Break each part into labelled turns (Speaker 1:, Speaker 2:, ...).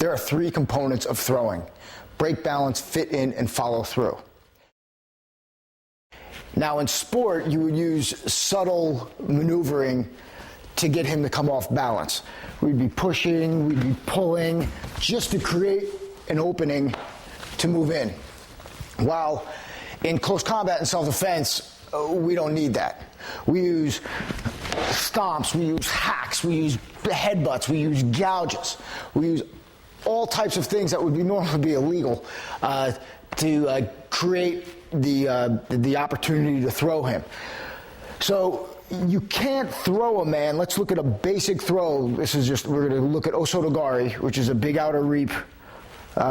Speaker 1: there are three components of throwing: break, balance, fit in, and follow through. Now in sport, you would use subtle maneuvering to get him to come off balance. We'd be pushing, we'd be pulling, just to create an opening to move in. While in close combat and self-defense, we don't need that. We use stomps, we use hacks, we use headbutts, we use gouges, we use all types of things that would be normally be illegal to create the opportunity to throw him. So you can't throw a man. Let's look at a basic throw. We're going to look at Osotogari, which is a big outer reap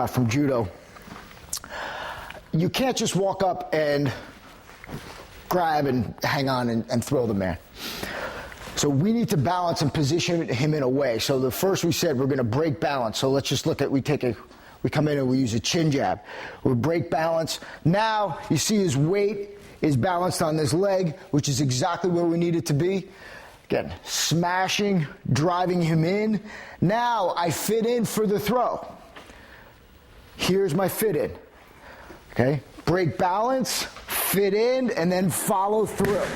Speaker 1: from judo. You can't just walk up and grab and hang on and throw the man. So we need to balance and position him in a way. So the first we said we're going to break balance. So let's just look at, we come in and we use a chin jab. We break balance. Now you see his weight is balanced on this leg, which is exactly where we need it to be. Again, smashing, driving him in. Now I fit in for the throw. Here's my fit in. Okay, break balance, fit in, and then follow through,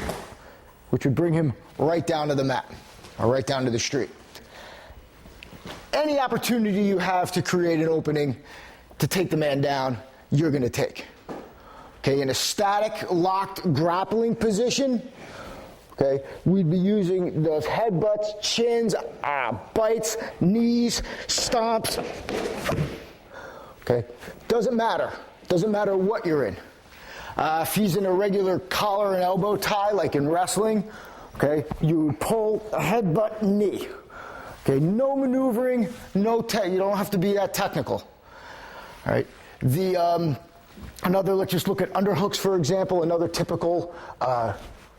Speaker 1: which would bring him right down to the mat, or right down to the street. Any opportunity you have to create an opening to take the man down, you're going to take. Okay, in a static, locked, grappling position, okay, we'd be using those headbutts, chins, bites, knees, stomps. Okay, doesn't matter. Doesn't matter what you're in. If he's in a regular collar and elbow tie, like in wrestling, okay, you would pull a headbutt, knee. Okay, no maneuvering, you don't have to be that technical. All right, let's just look at underhooks, for example, another typical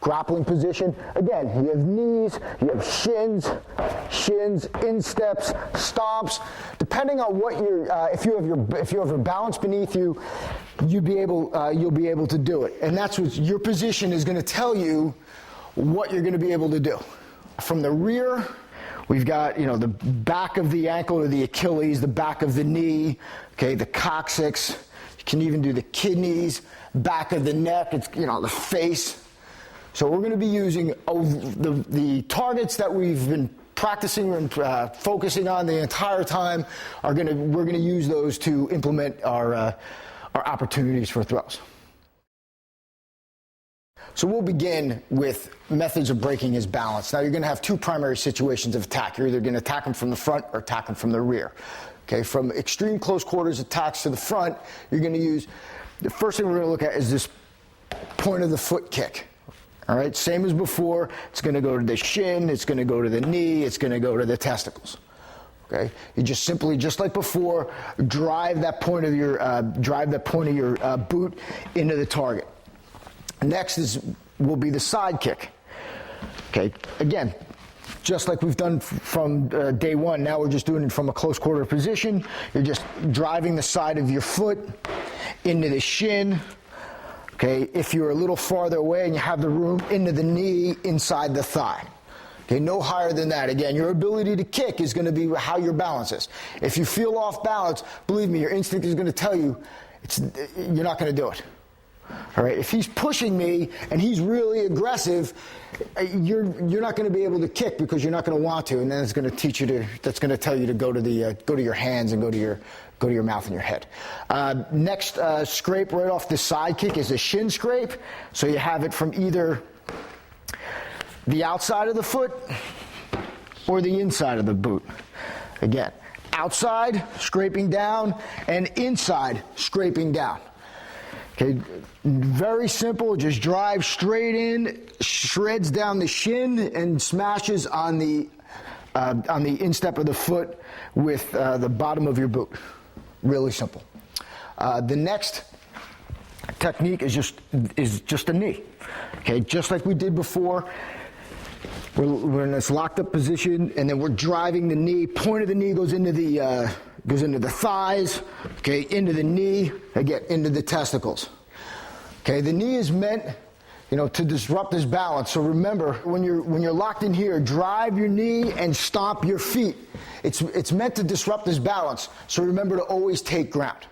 Speaker 1: grappling position. Again, you have knees, you have shins, insteps, stomps. Depending on what if you have your balance beneath you, you'll be able to do it. And that's what your position is going to tell you what you're going to be able to do. From the rear, we've got, the back of the ankle or the Achilles, the back of the knee, okay, the coccyx. You can even do the kidneys, back of the neck, it's, the face. So we're going to be using the targets that we've been practicing and focusing on the entire time. We're going to use those to implement our opportunities for throws. So we'll begin with methods of breaking his balance. Now you're going to have two primary situations of attack. You're either going to attack him from the front or attack him from the rear. Okay, from extreme close quarters attacks to the front, you're going to use, the first thing we're going to look at is this point of the foot kick. All right, same as before, it's going to go to the shin, it's going to go to the knee, it's going to go to the testicles. Okay, you just simply, just like before, drive that point of your boot into the target. Next will be the side kick. Okay, again, just like we've done from day one, now we're just doing it from a close quarter position. You're just driving the side of your foot into the shin. Okay, if you're a little farther away and you have the room, into the knee, inside the thigh. Okay, no higher than that. Again, your ability to kick is going to be how your balance is. If you feel off balance, believe me, your instinct is going to tell you you're not going to do it. All right, if he's pushing me and he's really aggressive, you're not going to be able to kick because you're not going to want to, and then it's going to teach you that's going to tell you to go to your hands and go to your mouth and your head. Next scrape right off the side kick is a shin scrape. So you have it from either the outside of the foot or the inside of the boot. Again, outside scraping down and inside scraping down. Okay, very simple. Just drive straight in, shreds down the shin, and smashes on the instep of the foot with the bottom of your boot. Really simple. The next technique is just a knee. Okay, just like we did before. We're in this locked up position, and then we're driving the knee. Point of the knee goes into the thighs. Okay, into the knee, again into the testicles. Okay, the knee is meant to disrupt his balance. So remember, when you're locked in here, drive your knee and stomp your feet. It's meant to disrupt his balance. So remember to always take ground.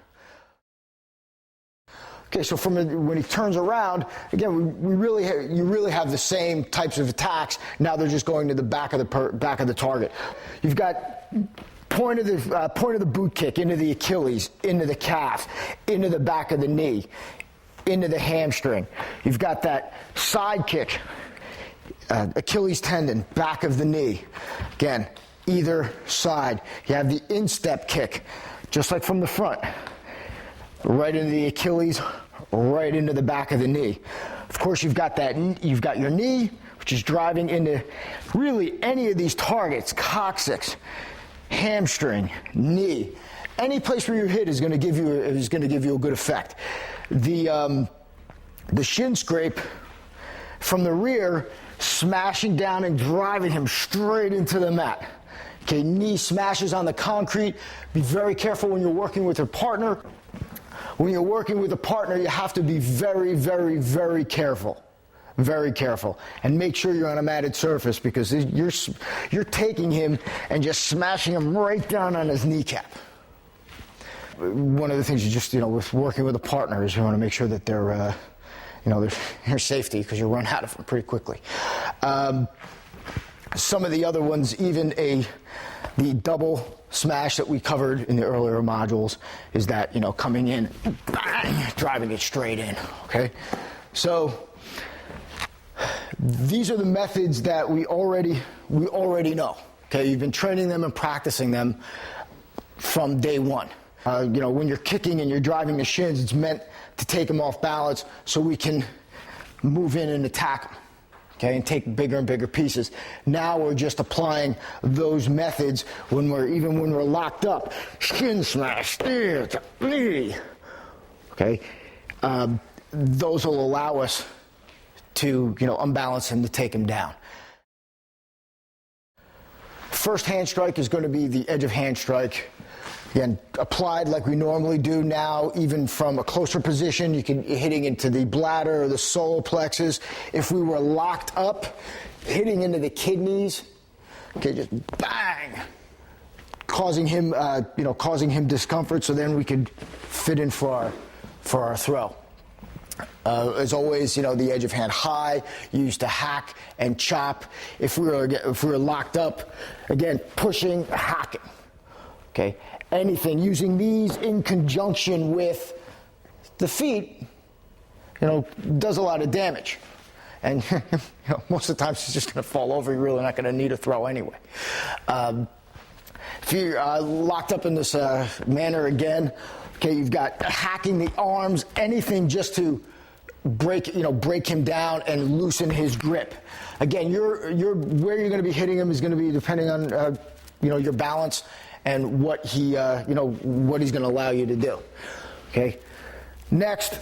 Speaker 1: Okay, so when he turns around, again, you really have the same types of attacks. Now they're just going to the back of the target. You've got point of the boot kick into the Achilles, into the calf, into the back of the knee, into the hamstring. You've got that side kick, Achilles tendon, back of the knee. Again, either side. You have the instep kick, just like from the front. Right into the Achilles, right into the back of the knee. Of course, you've got your knee, which is driving into really any of these targets, coccyx, hamstring, knee. Any place where you hit is going to give you a good effect. The shin scrape from the rear, smashing down and driving him straight into the mat. Okay, knee smashes on the concrete. Be very careful when you're working with your partner. When you're working with a partner, you have to be very, very, very careful. Very careful. And make sure you're on a matted surface, because you're taking him and just smashing him right down on his kneecap. One of the things with working with a partner is you want to make sure that they're their safety, because you'll run out of them pretty quickly. Some of the other ones, even the double smash that we covered in the earlier modules, is that, coming in, bang, driving it straight in, okay? So these are the methods that we already know, okay? You've been training them and practicing them from day one. When you're kicking and you're driving the shins, it's meant to take them off balance so we can move in and attack them. Okay, and take bigger and bigger pieces. Now we're just applying those methods when we're locked up. Shin smash, knee. Okay, those will allow us to unbalance him, to take him down. First hand strike is going to be the edge of hand strike. Again, applied like we normally do now, even from a closer position. You can hitting into the bladder or the solar plexus. If we were locked up, hitting into the kidneys, okay, just bang, causing him discomfort. So then we could fit in for our throw. As always, the edge of hand high, used to hack and chop. If we were locked up, again, pushing, hacking. Okay. Anything, using these in conjunction with the feet, does a lot of damage. And most of the time it's just going to fall over. You're really not going to need a throw anyway. If you're locked up in this manner again, okay, you've got hacking the arms, anything just to break him down and loosen his grip. Again, where you're going to be hitting him is going to be depending on your balance and what he's going to allow you to do. Okay. Next,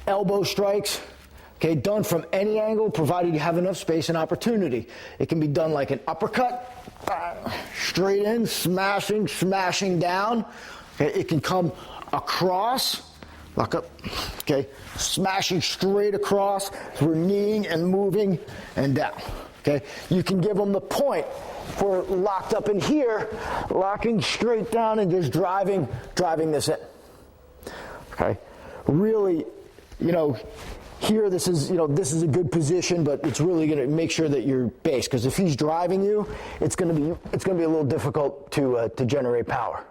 Speaker 1: elbow strikes. Okay, done from any angle, provided you have enough space and opportunity. It can be done like an uppercut, straight in, smashing down. Okay, it can come across, lock up. Okay, smashing straight across. So we're kneeing and moving and down. Okay, you can give them the point. If we're locked up in here, locking straight down and just driving this in. Okay, really, here this is a good position, but it's really going to make sure that you're base, because if he's driving you, it's going to be a little difficult to generate power.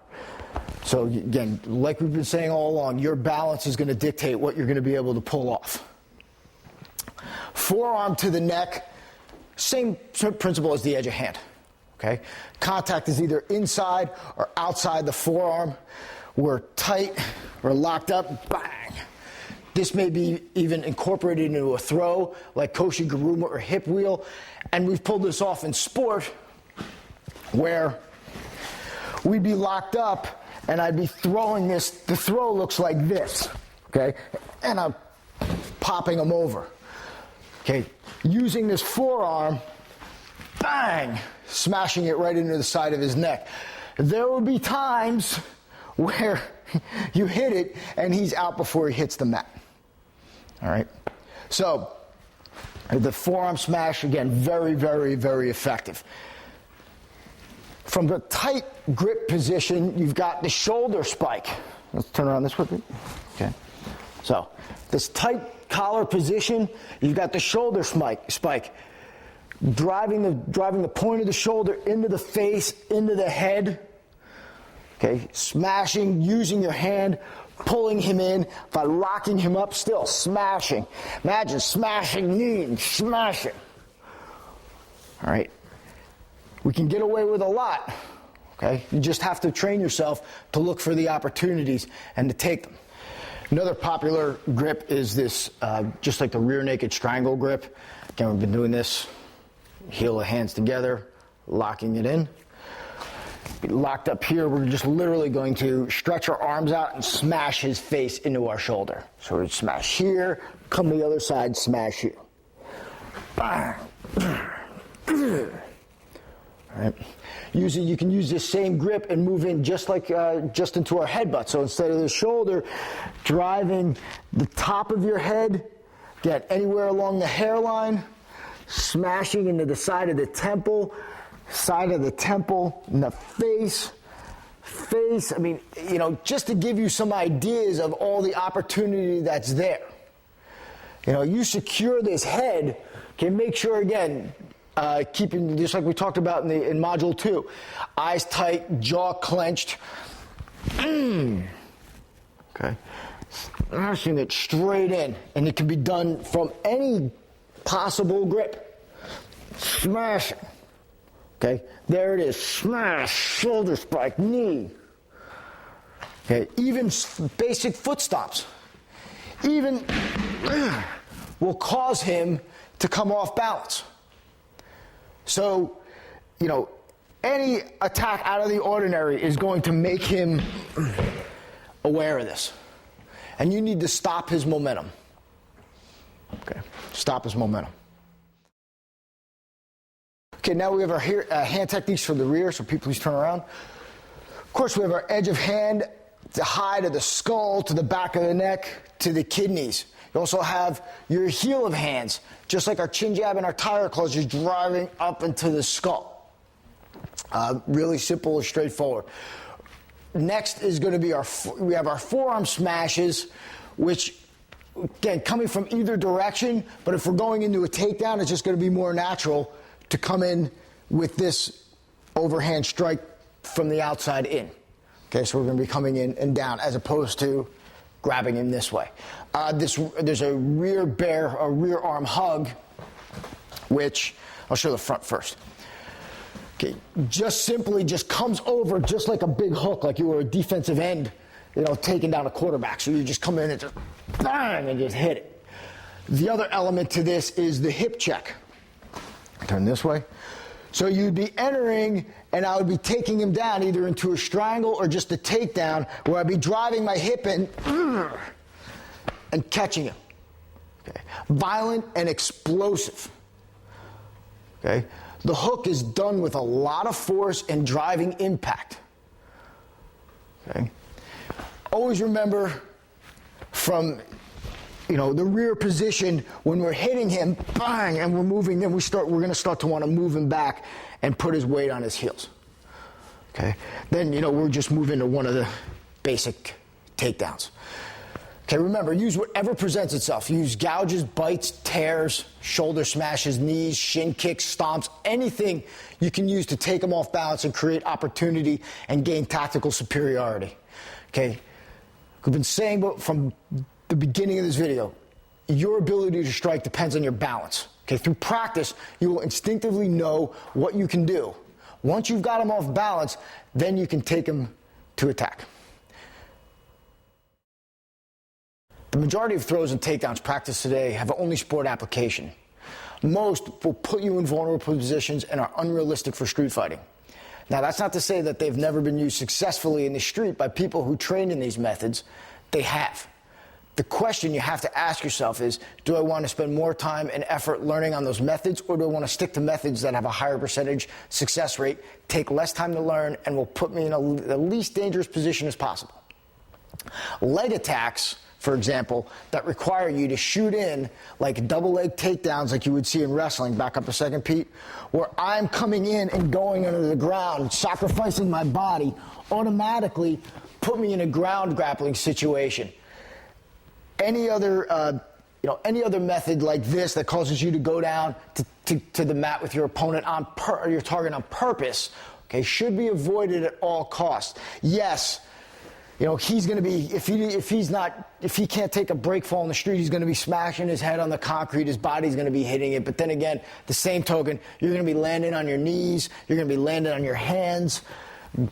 Speaker 1: So again, like we've been saying all along, your balance is going to dictate what you're going to be able to pull off. Forearm to the neck, same principle as the edge of hand. Okay, contact is either inside or outside the forearm. We're tight, we're locked up, bang. This may be even incorporated into a throw, like Koshi Garuma or hip wheel. And we've pulled this off in sport, where we'd be locked up and I'd be throwing this. The throw looks like this, okay? And I'm popping him over. Okay, using this forearm, bang, smashing it right into the side of his neck. There will be times where you hit it and he's out before he hits the mat. All right? So The forearm smash, again, very, very, very effective. From the tight grip position, you've got the shoulder spike. Let's turn around this way. Okay. So, this tight collar position, you've got the shoulder spike. Driving the point of the shoulder into the face, into the head. Okay, smashing, using your hand, pulling him in, by locking him up, still smashing. Imagine smashing knee and smashing. All right. We can get away with a lot. Okay, you just have to train yourself to look for the opportunities and to take them. Another popular grip is this, just like the rear naked strangle grip. Again, we've been doing this. Heel of hands together, locking it in. Be locked up here, we're just literally going to stretch our arms out and smash his face into our shoulder. So we smash here, come to the other side, smash here. All right. You can use this same grip and move in just like just into our headbutt. So instead of the shoulder, driving the top of your head, get anywhere along the hairline, smashing into the side of the temple, in the face. I mean, just to give you some ideas of all the opportunity that's there. You secure this head, can make sure, again, keeping, just like we talked about in Module 2, eyes tight, jaw clenched. Okay. Smashing it straight in, and it can be done from any possible grip. Smashing. Okay, there it is. Smash, shoulder spike, knee. Okay, even basic foot stomps. Even will cause him to come off balance. So, any attack out of the ordinary is going to make him aware of this. And you need to stop his momentum. Okay, stop his momentum. Okay, now we have our hand techniques for the rear, so people please turn around. Of course, we have our edge of hand to high to the skull, to the back of the neck, to the kidneys. You also have your heel of hands, just like our chin jab and our tiger claws, just driving up into the skull. Really simple and straightforward. Next is going to be we have our forearm smashes, which, again, coming from either direction, but if we're going into a takedown, it's just going to be more natural to come in with this overhand strike from the outside in. Okay, so we're going to be coming in and down as opposed to grabbing him this way. There's a rear arm hug, which I'll show the front first. Okay, just comes over just like a big hook, like you were a defensive end, taking down a quarterback. So you just come in and just bang and just hit it. The other element to this is the hip check. Turn this way. So you'd be entering, and I would be taking him down either into a strangle or just a takedown, where I'd be driving my hip in and catching him. Okay. Violent and explosive. Okay. The hook is done with a lot of force and driving impact. Okay. Always remember from the rear position, when we're hitting him, bang, and we're moving, then we're going to start to want to move him back and put his weight on his heels. Okay? Then, we're just moving to one of the basic takedowns. Okay, remember, use whatever presents itself. Use gouges, bites, tears, shoulder smashes, knees, shin kicks, stomps, anything you can use to take him off balance and create opportunity and gain tactical superiority. Okay? We've been saying from the beginning of this video, your ability to strike depends on your balance. Okay, through practice, you will instinctively know what you can do. Once you've got him off balance, then you can take him to attack. The majority of throws and takedowns practiced today have only sport application. Most will put you in vulnerable positions and are unrealistic for street fighting. Now, that's not to say that they've never been used successfully in the street by people who trained in these methods. They have. The question you have to ask yourself is, do I want to spend more time and effort learning on those methods, or do I want to stick to methods that have a higher percentage success rate, take less time to learn, and will put me in the least dangerous position as possible? Leg attacks for example, that require you to shoot in like double leg takedowns like you would see in wrestling. Back up a second, Pete. Where I'm coming in and going under the ground, sacrificing my body, automatically put me in a ground grappling situation. Any other method like this that causes you to go down to the mat with your opponent or your target on purpose, okay, should be avoided at all costs. Yes, he's going to be, if he can't take a break fall in the street, he's going to be smashing his head on the concrete, his body's going to be hitting it. But then again, the same token, you're going to be landing on your knees, you're going to be landing on your hands,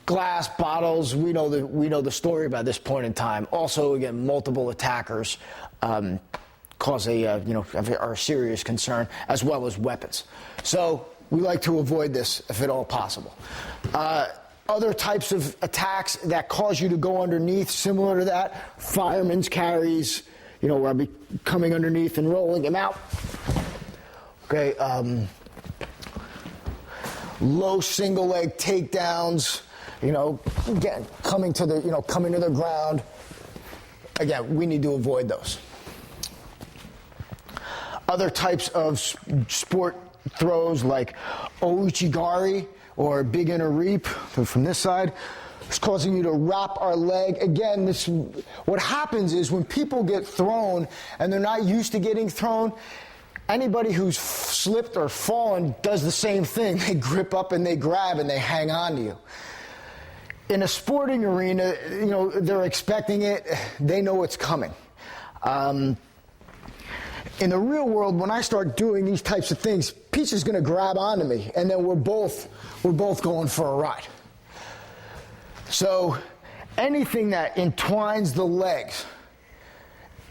Speaker 1: glass, bottles. We know the story by this point in time. Also, again, multiple attackers cause are a serious concern, as well as weapons. So we like to avoid this if at all possible. Other types of attacks that cause you to go underneath, similar to that, fireman's carries, where I'll be coming underneath and rolling him out. Okay, low single leg takedowns, again, coming to the ground. Again, we need to avoid those. Other types of sport throws like ouchigari, or big inner reap from this side. It's causing you to wrap our leg. Again, what happens is when people get thrown and they're not used to getting thrown, anybody who's slipped or fallen does the same thing. They grip up and they grab and they hang on to you. In a sporting arena, they're expecting it. They know it's coming. In the real world, when I start doing these types of things, Peach is going to grab onto me, and then we're both going for a ride. So anything that entwines the legs,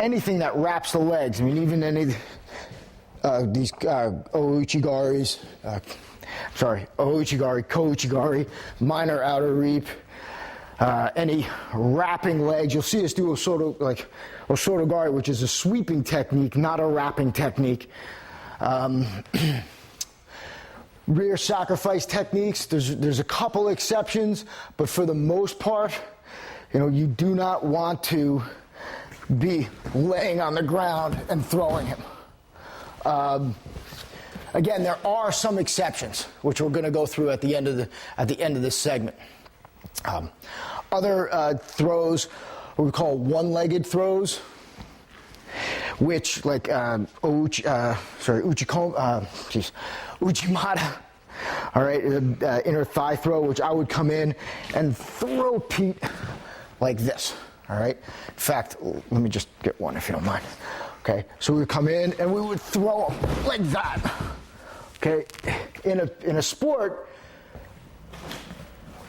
Speaker 1: anything that wraps the legs, even any these ouchigaris, ouchigari, kouchigari, minor outer reap, any wrapping legs. You'll see us do a sort of like osotogari, which is a sweeping technique, not a wrapping technique. Rear sacrifice techniques, there's a couple exceptions, but for the most part, you do not want to be laying on the ground and throwing him. Again, there are some exceptions, which we're going to go through at the end of this segment. Other throws, what we call one-legged throws, which like Uchimata, all right, inner thigh throw, which I would come in and throw Pete like this, all right. In fact, let me just get one if you don't mind. Okay, so we would come in and we would throw him like that. Okay, in a sport,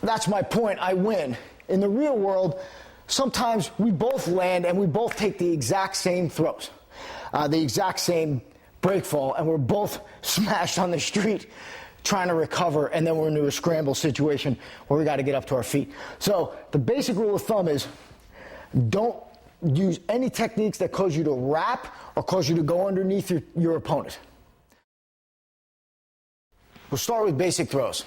Speaker 1: that's my point. I win. In the real world, sometimes we both land and we both take the exact same throws, the exact same break fall, and we're both smashed on the street trying to recover, and then we're into a scramble situation where we got to get up to our feet. So the basic rule of thumb is don't use any techniques that cause you to wrap or cause you to go underneath your opponent. We'll start with basic throws.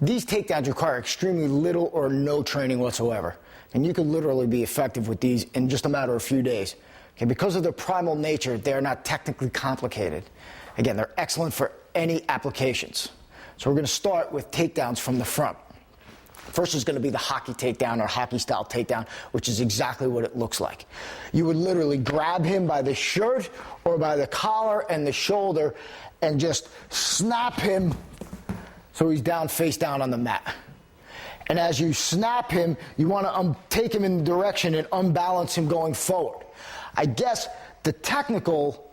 Speaker 1: These takedowns require extremely little or no training whatsoever, and you can literally be effective with these in just a matter of a few days. Okay, because of their primal nature, they're not technically complicated. Again, they're excellent for any applications. So we're going to start with takedowns from the front. First is going to be the hockey takedown or hockey-style takedown, which is exactly what it looks like. You would literally grab him by the shirt or by the collar and the shoulder and just snap him so he's down, face down on the mat. And as you snap him, you want to take him in the direction and unbalance him going forward. I guess the technical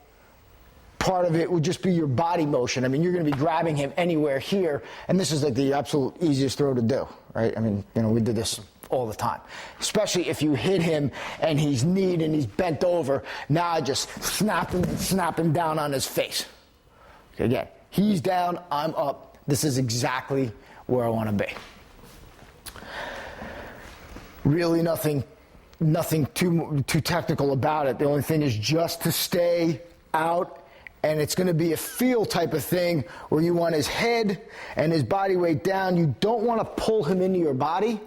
Speaker 1: part of it would just be your body motion. You're going to be grabbing him anywhere here, and this is like the absolute easiest throw to do, right? We do this all the time, especially if you hit him and he's kneed and he's bent over. Now I just snap him down on his face. Okay, again, he's down, I'm up. This is exactly where I want to be. Really nothing too technical about it. The only thing is just to stay out, and it's going to be a feel type of thing where you want his head and his body weight down. You don't want to pull him into your body.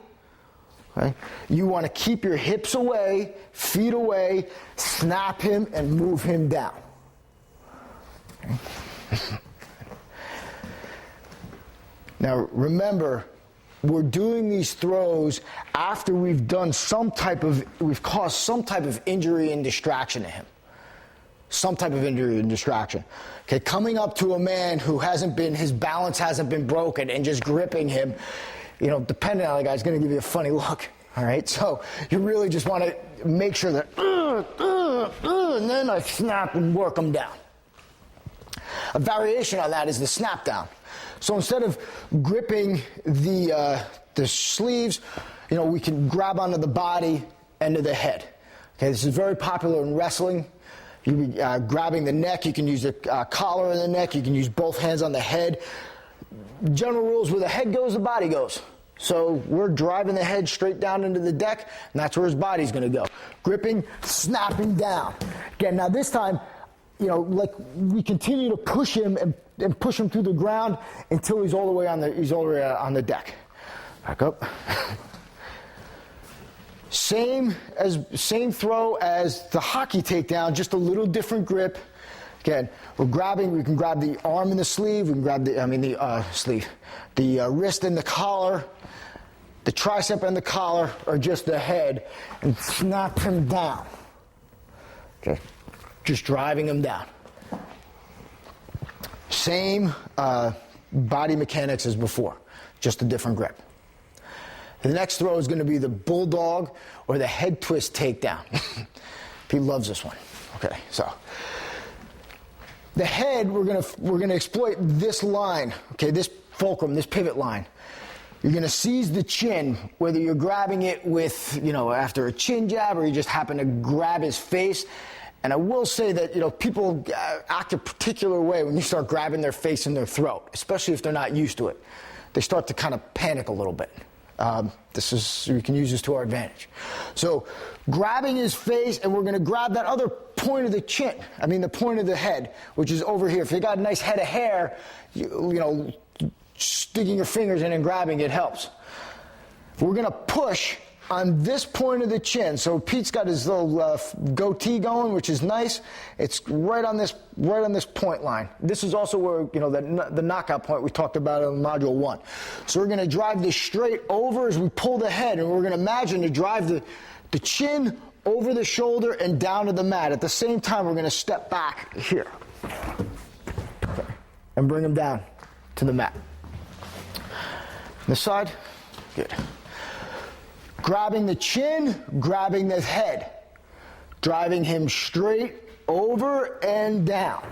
Speaker 1: Okay? You want to keep your hips away, feet away, snap him, and move him down. Okay? Now remember, we're doing these throws after we've caused some type of injury and distraction to him. Some type of injury and distraction. Okay, coming up to a man who his balance hasn't been broken and just gripping him, depending on the guy, is going to give you a funny look. All right, so you really just want to make sure that, and then I snap and work him down. A variation on that is the snap down. So instead of gripping the sleeves, we can grab onto the body and to the head. Okay, this is very popular in wrestling. You be grabbing the neck. You can use the collar in the neck. You can use both hands on the head. General rules: where the head goes, the body goes. So we're driving the head straight down into the deck, and that's where his body's going to go. Gripping, snapping down. Again, now this time, we continue to push him and push him through the ground until he's all the way on the deck. Back up. Same throw as the hockey takedown, just a little different grip. Again, we can grab the arm and the sleeve, we can grab the sleeve, the wrist and the collar, the tricep and the collar, or just the head, and snap him down. Okay, just driving him down. Same body mechanics as before, just a different grip. The next throw is going to be the bulldog or the head twist takedown. He loves this one. Okay, so the head, we're going to exploit this line. Okay, this fulcrum, this pivot line. You're going to seize the chin, whether you're grabbing it with, after a chin jab, or you just happen to grab his face. And I will say that, people act a particular way when you start grabbing their face and their throat, especially if they're not used to it. They start to kind of panic a little bit. We can use this to our advantage. So grabbing his face, and we're going to grab that other point of the chin, the point of the head, which is over here. If you got a nice head of hair, sticking your fingers in and grabbing it helps. We're going to push on this point of the chin. So Pete's got his little goatee going, which is nice. It's right on this point line. This is also where the knockout point we talked about in Module 1. So we're going to drive this straight over as we pull the head, and we're going to imagine to drive the chin over the shoulder and down to the mat. At the same time, we're going to step back here and bring him down to the mat. This side, good. Grabbing the chin, grabbing the head, driving him straight over and down.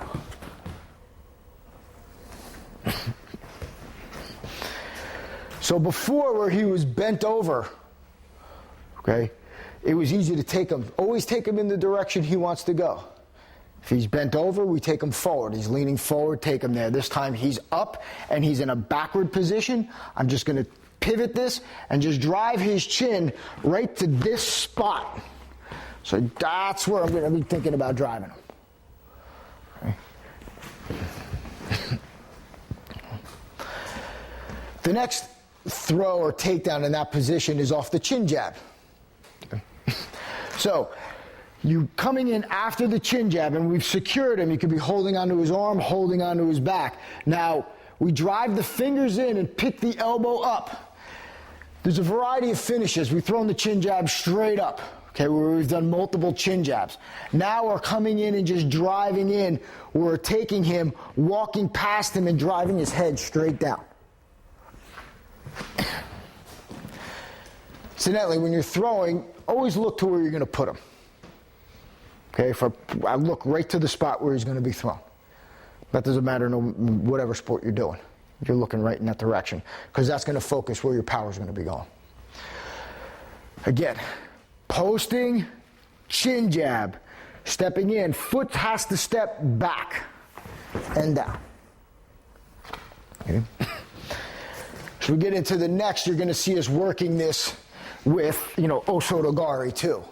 Speaker 1: So before, where he was bent over, okay, it was easy to take him. Always take him in the direction he wants to go. If he's bent over, we take him forward. He's leaning forward, take him there. This time he's up and he's in a backward position. I'm just going to pivot this and just drive his chin right to this spot. So that's where I'm going to be thinking about driving him. Okay. The next throw or takedown in that position is off the chin jab. Okay. So you coming in after the chin jab, and we've secured him. You could be holding onto his arm, holding onto his back. Now, we drive the fingers in and pick the elbow up. There's a variety of finishes. We've thrown the chin jab straight up, okay, where we've done multiple chin jabs. Now we're coming in and just driving in. We're taking him, walking past him, and driving his head straight down. Incidentally, when you're throwing, always look to where you're going to put him. Okay, I look right to the spot where he's going to be thrown. That doesn't matter, whatever sport you're doing. You're looking right in that direction, because that's going to focus where your power is going to be going. Again, posting, chin jab, stepping in. Foot has to step back and down. Okay. So we get into the next, you're going to see us working this with, Osotogari too,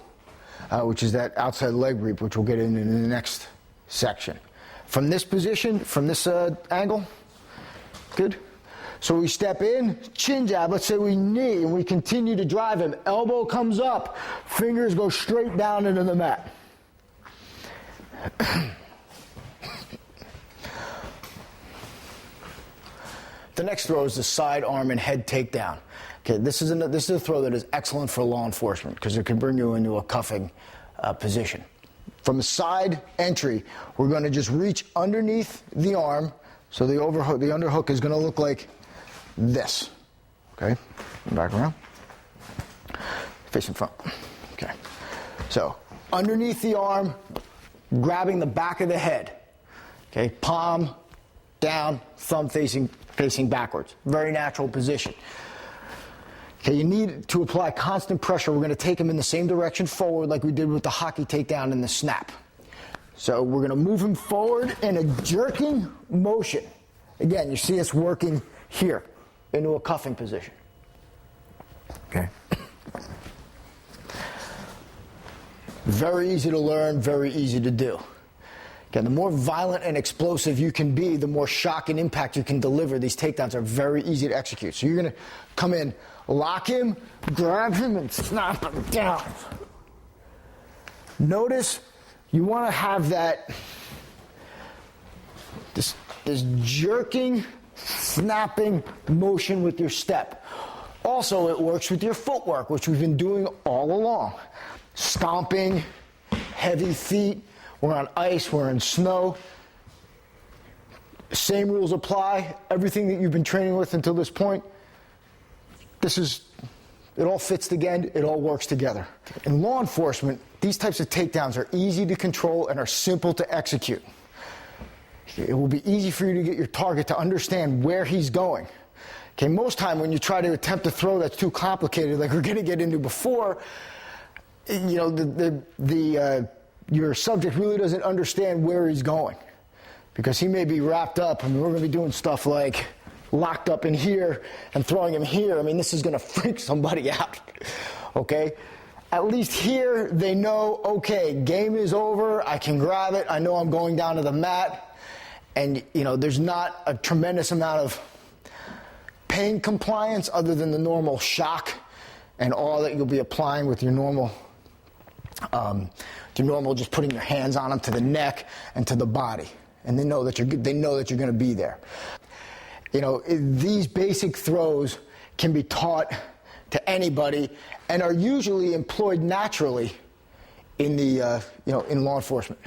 Speaker 1: which is that outside leg reap, which we'll get into in the next section. From this position, from this angle, good. So we step in, chin jab, let's say we knee, and we continue to drive him. Elbow comes up, fingers go straight down into the mat. The next throw is the side arm and head takedown. Okay, this is a throw that is excellent for law enforcement because it can bring you into a cuffing position. From the side entry, we're going to just reach underneath the arm, so the underhook is going to look like this. Okay, back around, facing front. Okay, so underneath the arm, grabbing the back of the head. Okay, palm down, thumb facing backwards. Very natural position. Okay, you need to apply constant pressure. We're going to take him in the same direction forward like we did with the hockey takedown and the snap. So we're going to move him forward in a jerking motion. Again, you see us working here into a cuffing position. Okay. Very easy to learn, very easy to do. Again, the more violent and explosive you can be, the more shock and impact you can deliver. These takedowns are very easy to execute. So you're going to come in, lock him, grab him, and snap him down. Notice you want to have this jerking, snapping motion with your step. Also, it works with your footwork, which we've been doing all along. Stomping, heavy feet. We're on ice, we're in snow. Same rules apply. Everything that you've been training with until this point, it all fits together, it all works together. In law enforcement, these types of takedowns are easy to control and are simple to execute. It will be easy for you to get your target to understand where he's going. Okay, most time when you try to attempt a throw that's too complicated, like we're going to get into before, you know, your subject really doesn't understand where he's going because he may be wrapped up. I mean, we're going to be doing stuff like locked up in here and throwing him here. I mean, this is going to freak somebody out, okay? At least here they know, okay, game is over. I can grab it. I know I'm going down to the mat. And, you know, there's not a tremendous amount of pain compliance other than the normal shock and awe that you'll be applying with your normal just putting your hands on them to the neck and to the body, and they know that you're going to be there. You know, these basic throws can be taught to anybody and are usually employed naturally in in law enforcement.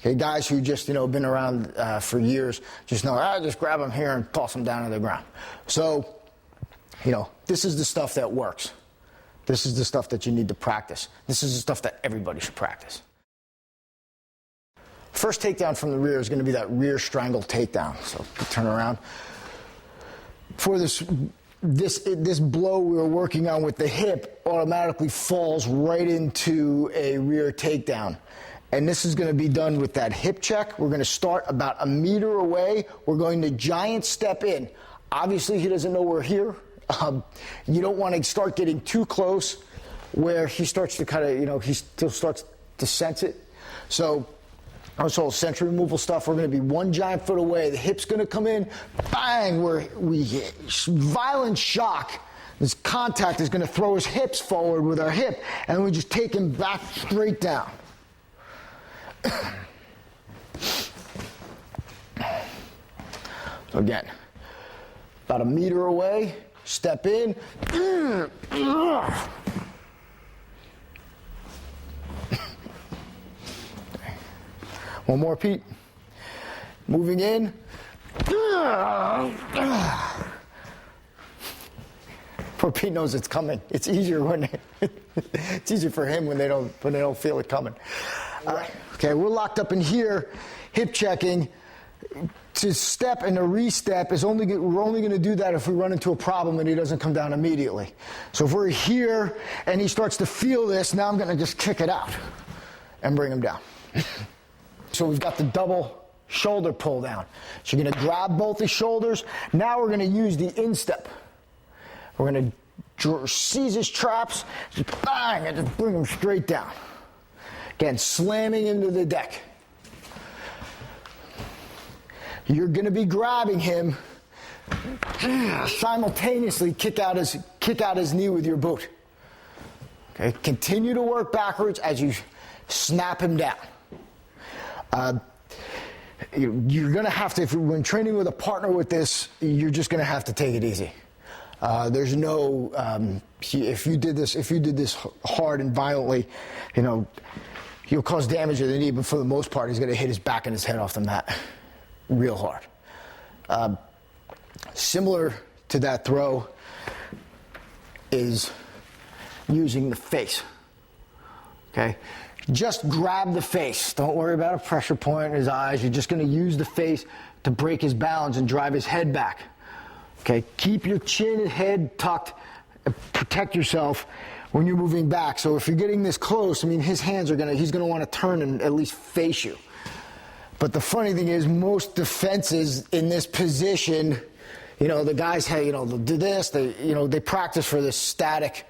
Speaker 1: Okay, guys who just been around for years just know just grab them here and toss them down to the ground. So, this is the stuff that works. This is the stuff that you need to practice. This is the stuff that everybody should practice. First takedown from the rear is going to be that rear strangle takedown. So turn around. For this blow we were working on with the hip automatically falls right into a rear takedown. And this is going to be done with that hip check. We're going to start about a meter away. We're going to giant step in. Obviously, he doesn't know we're here. You don't want to start getting too close where he starts to he still starts to sense it. So this whole sensory removal stuff, we're going to be one giant foot away. The hip's going to come in, bang, we hit violent shock. This contact is going to throw his hips forward with our hip, and we just take him back straight down. So again, about a meter away, step in. One more, Pete. Moving in. Poor Pete knows it's coming. It's easier it's easier for him when they don't feel it coming. Okay, we're locked up in here, hip checking. To step and to re-step we're only going to do that if we run into a problem and he doesn't come down immediately. So if we're here and he starts to feel this, now I'm going to just kick it out and bring him down. So we've got the double shoulder pull down. So you're going to grab both his shoulders. Now we're going to use the instep. We're going to seize his traps, just bang, and just bring him straight down. Again, slamming into the deck. You're going to be grabbing him simultaneously kick out his knee with your boot. Okay, continue to work backwards as you snap him down. You're going to have to, when training with a partner with this, you're just going to have to take it easy. There's no, if you did this hard and violently, you'll cause damage to the knee, but for the most part, he's going to hit his back and his head off the mat real hard. Similar to that throw is using the face. Okay? Just grab the face. Don't worry about a pressure point in his eyes. You're just going to use the face to break his balance and drive his head back. Okay? Keep your chin and head tucked and protect yourself when you're moving back. So if you're getting this close, his hands he's going to want to turn and at least face you. But the funny thing is, most defenses in this position, the guys, they'll do this. They practice for this static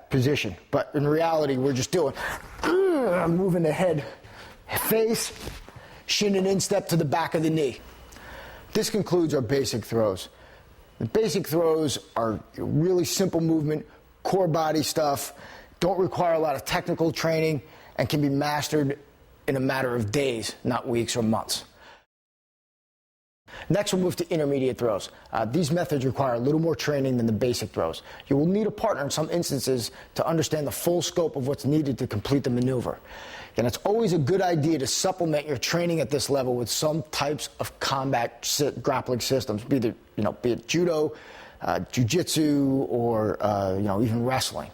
Speaker 1: position. But in reality, we're just doing, moving the head, face, shin and instep to the back of the knee. This concludes our basic throws. The basic throws are really simple movement, core body stuff, don't require a lot of technical training, and can be mastered in a matter of days, not weeks or months. Next, we'll move to intermediate throws. These methods require a little more training than the basic throws. You will need a partner in some instances to understand the full scope of what's needed to complete the maneuver. And it's always a good idea to supplement your training at this level with some types of combat grappling systems, be it judo, jiu-jitsu, or even wrestling.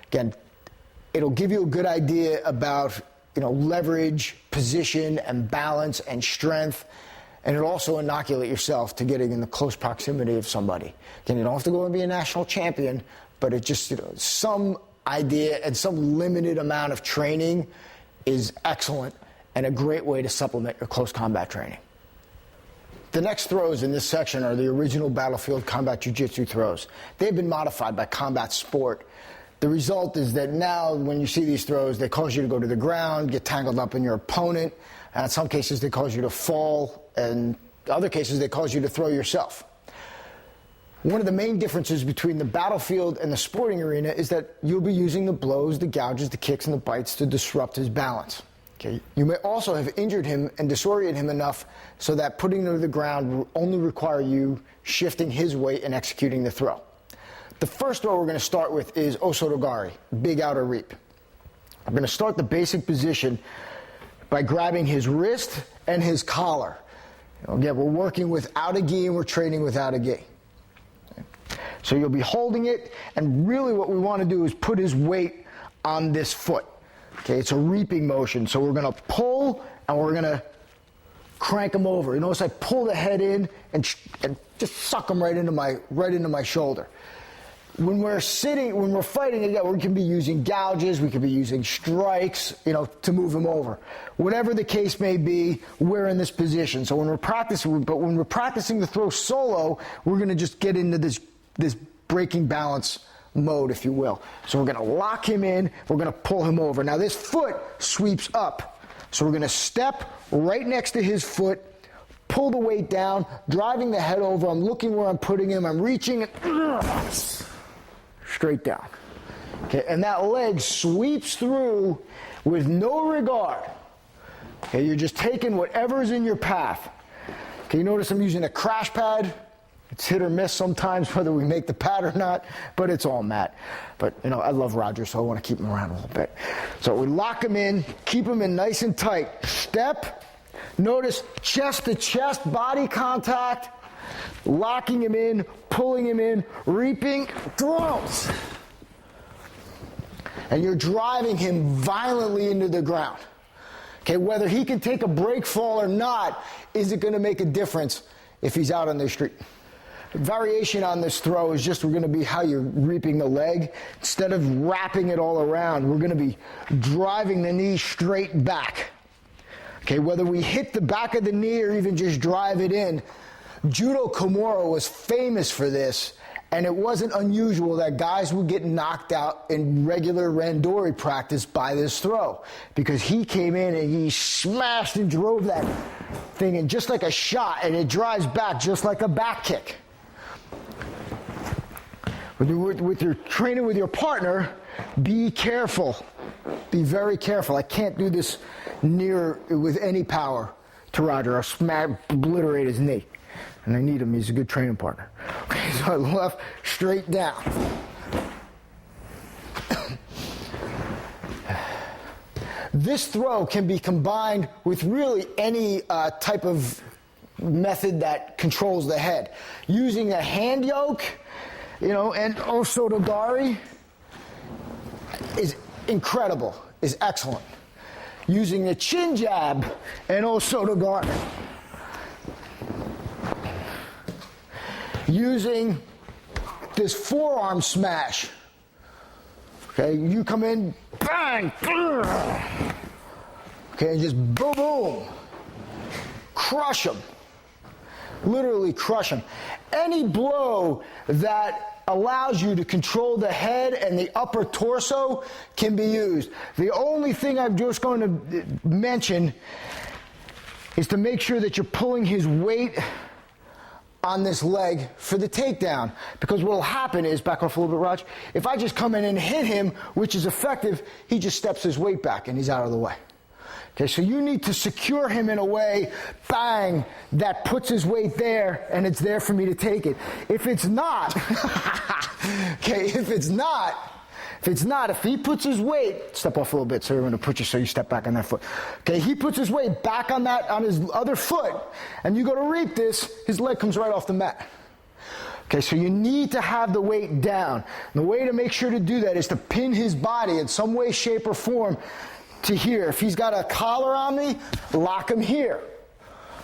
Speaker 1: Again, it'll give you a good idea about leverage, position, and balance and strength. And it'll also inoculate yourself to getting in the close proximity of somebody. Again, you don't have to go and be a national champion, but it just, some idea and some limited amount of training is excellent and a great way to supplement your close combat training. The next throws in this section are the original battlefield combat jiu-jitsu throws. They've been modified by combat sport. The result is that now when you see these throws, they cause you to go to the ground, get tangled up in your opponent, and in some cases they cause you to fall, and in other cases they cause you to throw yourself. One of the main differences between the battlefield and the sporting arena is that you'll be using the blows, the gouges, the kicks, and the bites to disrupt his balance. Okay. You may also have injured him and disoriented him enough so that putting him to the ground will only require you shifting his weight and executing the throw. The first throw we're going to start with is Osotogari, big outer reap. I'm going to start the basic position by grabbing his wrist and his collar. Again, we're working without a gi and we're training without a gi. So you'll be holding it, and really what we want to do is put his weight on this foot. Okay, it's a reaping motion, so we're going to pull and we're going to crank him over. You notice I pull the head in and just suck him right into my shoulder. When we're fighting, again, we can be using gouges, we could be using strikes, to move him over. Whatever the case may be, we're in this position. So when we're practicing the throw solo, we're going to just get into this breaking balance mode, if you will. So we're going to lock him in, we're going to pull him over. Now this foot sweeps up. So we're going to step right next to his foot, pull the weight down, driving the head over. I'm looking where I'm putting him, I'm reaching it. Straight down. Okay, and that leg sweeps through with no regard. Okay, you're just taking whatever's in your path. Okay, you notice I'm using a crash pad. It's hit or miss sometimes whether we make the pad or not, but it's all mat. But, I love Roger, so I want to keep him around a little bit. So we lock him in, keep him in nice and tight. Step. Notice chest to chest body contact. Locking him in, pulling him in, reaping, throws. And you're driving him violently into the ground. Okay, whether he can take a break fall or not, is it going to make a difference if he's out on the street? Variation on this throw is just going to be how you're reaping the leg. Instead of wrapping it all around, we're going to be driving the knee straight back. Okay, whether we hit the back of the knee or even just drive it in, Judo Komura was famous for this, And it wasn't unusual that guys would get knocked out in regular randori practice by this throw, because he came in and he smashed and drove that thing in just like a shot, and it drives back just like a back kick. With your training with your partner, be careful. Be very careful. I can't do this near with any power to Roger. I'll obliterate his knee. And I need him. He's a good training partner. Okay, so left, straight down. This throw can be combined with really any type of method that controls the head. Using a hand yoke, and Osotogari is incredible, is excellent. Using a chin jab and Osotogari. Using this forearm smash. Okay, you come in, bang, okay, and just boom, boom. Crush them. Literally crush them. Any blow that allows you to control the head and the upper torso can be used. The only thing I'm just going to mention is to make sure that you're pulling his weight on this leg for the takedown. Because what will happen is, back off a little bit, Raj, if I just come in and hit him, which is effective, he just steps his weight back and he's out of the way. Okay, so you need to secure him in a way, bang, that puts his weight there and it's there for me to take it. If it's not, if he puts his weight, step off a little bit, so you're going to put you so you step back on that foot. Okay, he puts his weight back on his other foot, and you go to reap this, his leg comes right off the mat. Okay, so you need to have the weight down. And the way to make sure to do that is to pin his body in some way, shape, or form to here. If he's got a collar on me, lock him here.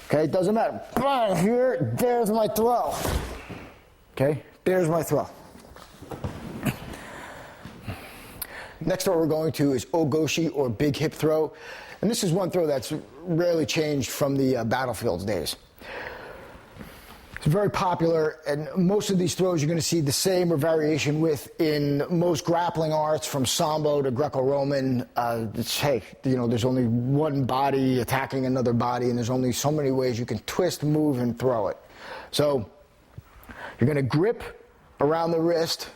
Speaker 1: Okay, it doesn't matter. Bang, here, there's my throw. Okay, there's my throw. Next throw we're going to is Ogoshi, or big hip throw. And this is one throw that's rarely changed from the battlefields days. It's very popular, and most of these throws you're going to see the same or variation with in most grappling arts, from Sambo to Greco-Roman. There's only one body attacking another body, and there's only so many ways you can twist, move, and throw it. So you're going to grip around the wrist.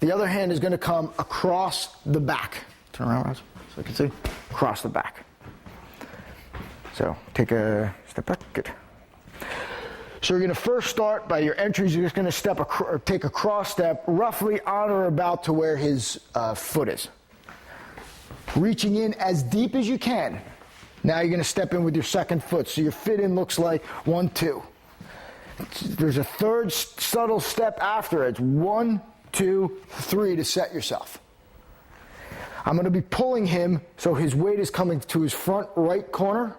Speaker 1: The other hand is going to come across the back. Turn around, Roz, so you can see. Across the back. So take a step back. Good. So you're going to first start by your entries. You're just going to take a cross step roughly on or about to where his foot is. Reaching in as deep as you can. Now you're going to step in with your second foot. So your fit in looks like 1, 2. There's a third subtle step after it. It's 1, 2, 3 to set yourself. I'm going to be pulling him so his weight is coming to his front right corner.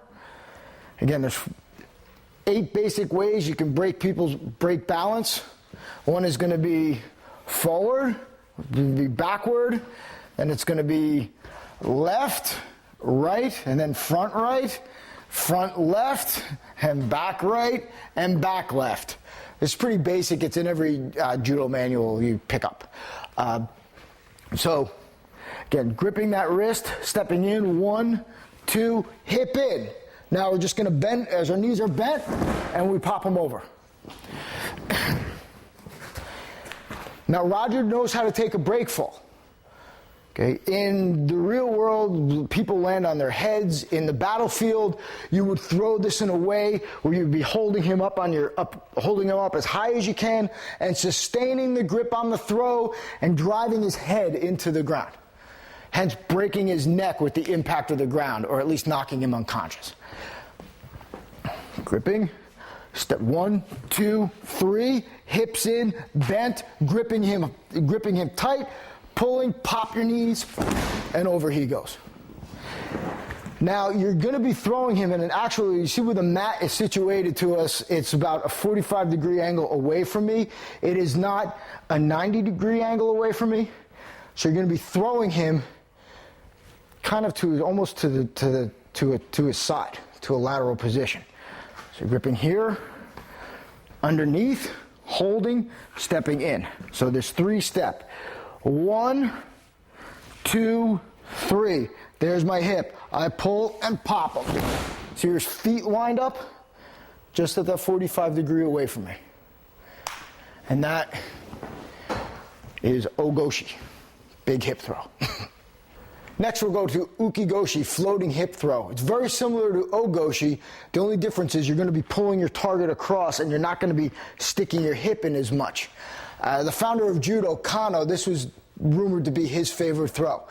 Speaker 1: Again, there's 8 basic ways you can break balance. One is going to be forward, be backward, and it's going to be left, right, and then front left, and back right, and back left. It's pretty basic. It's in every judo manual you pick up. So, again, gripping that wrist, stepping in, 1, 2, hip in. Now we're just going to bend as our knees are bent, and we pop them over. Now Roger knows how to take a break fall. Okay, in the real world, people land on their heads. In the battlefield, you would throw this in a way where you'd be holding him up holding him up as high as you can, and sustaining the grip on the throw and driving his head into the ground. Hence breaking his neck with the impact of the ground, or at least knocking him unconscious. Gripping, step 1, 2, 3, hips in, bent, gripping him tight, pulling, pop your knees, and over he goes. Now you're going to be throwing him in an actually, you see where the mat is situated to us, it's about a 45-degree angle away from me. It is not a 90-degree angle away from me. So you're going to be throwing him kind of almost to his side, to a lateral position. So you're gripping here, underneath, holding, stepping in. So there's 3 step. 1, 2, 3. There's my hip. I pull and pop them. See your feet lined up? Just at that 45 degree away from me. And that is Ogoshi, big hip throw. Next we'll go to Ukigoshi, floating hip throw. It's very similar to Ogoshi. The only difference is you're going to be pulling your target across and you're not going to be sticking your hip in as much. The founder of Judo, Kano, this was rumored to be his favorite throw.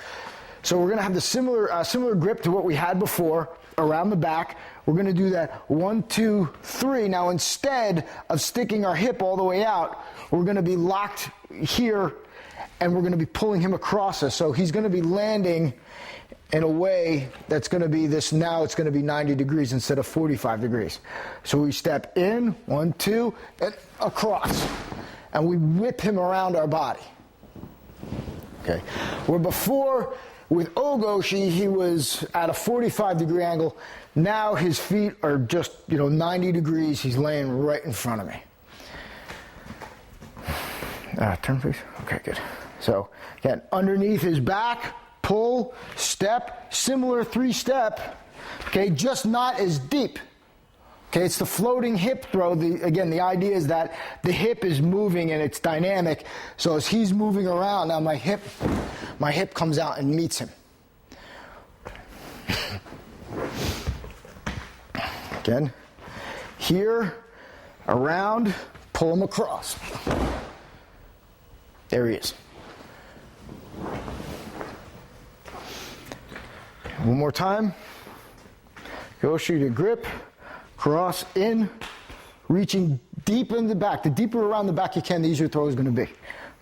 Speaker 1: So we're going to have the similar grip to what we had before, around the back. We're going to do that 1, 2, 3. Now instead of sticking our hip all the way out, we're going to be locked here and we're going to be pulling him across us. So he's going to be landing in a way that's going to be this, now it's going to be 90 degrees instead of 45 degrees. So we step in, 1, 2, and across. And we whip him around our body. Okay. Where before, with Ogoshi, he was at a 45 degree angle. Now his feet are just, 90 degrees. He's laying right in front of me. Turn, please. Okay, good. So, again, underneath his back, pull, step, similar 3-step, okay, just not as deep. Okay, it's the floating hip throw. Again, the idea is that the hip is moving and it's dynamic. So as he's moving around, now my hip comes out and meets him. Again, here, around, pull him across. There he is. One more time. Goshi to grip, cross in, reaching deep in the back. The deeper around the back you can, the easier throw is going to be.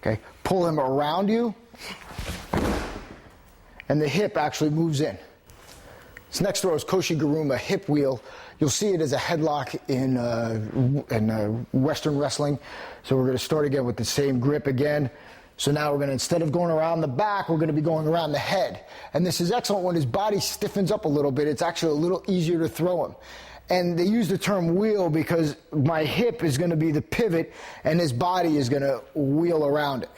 Speaker 1: Okay, pull him around you, and the hip actually moves in. This next throw is Koshi-Guruma, hip wheel. You'll see it as a headlock in Western wrestling. So we're going to start again with the same grip again. So now we're going to, instead of going around the back, we're going to be going around the head. And this is excellent when his body stiffens up a little bit. It's actually a little easier to throw him. And they use the term wheel because my hip is going to be the pivot and his body is going to wheel around it.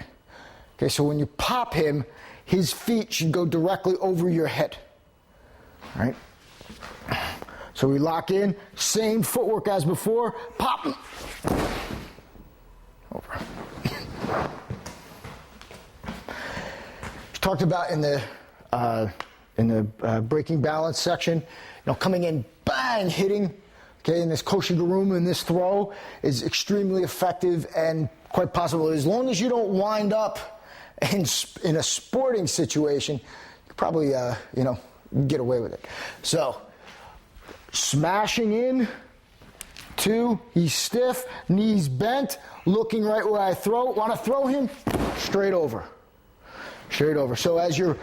Speaker 1: Okay, so when you pop him, his feet should go directly over your head. All right? So we lock in, same footwork as before, pop him. Over. Talked about in the breaking balance section, coming in, bang, hitting. Okay, and this Koshi-Guruma in this throw is extremely effective and quite possible. As long as you don't wind up in a sporting situation, you probably get away with it. So, smashing in, 2, he's stiff, knees bent, looking right where I throw. Want to throw him? Straight over. Straight over. So as you're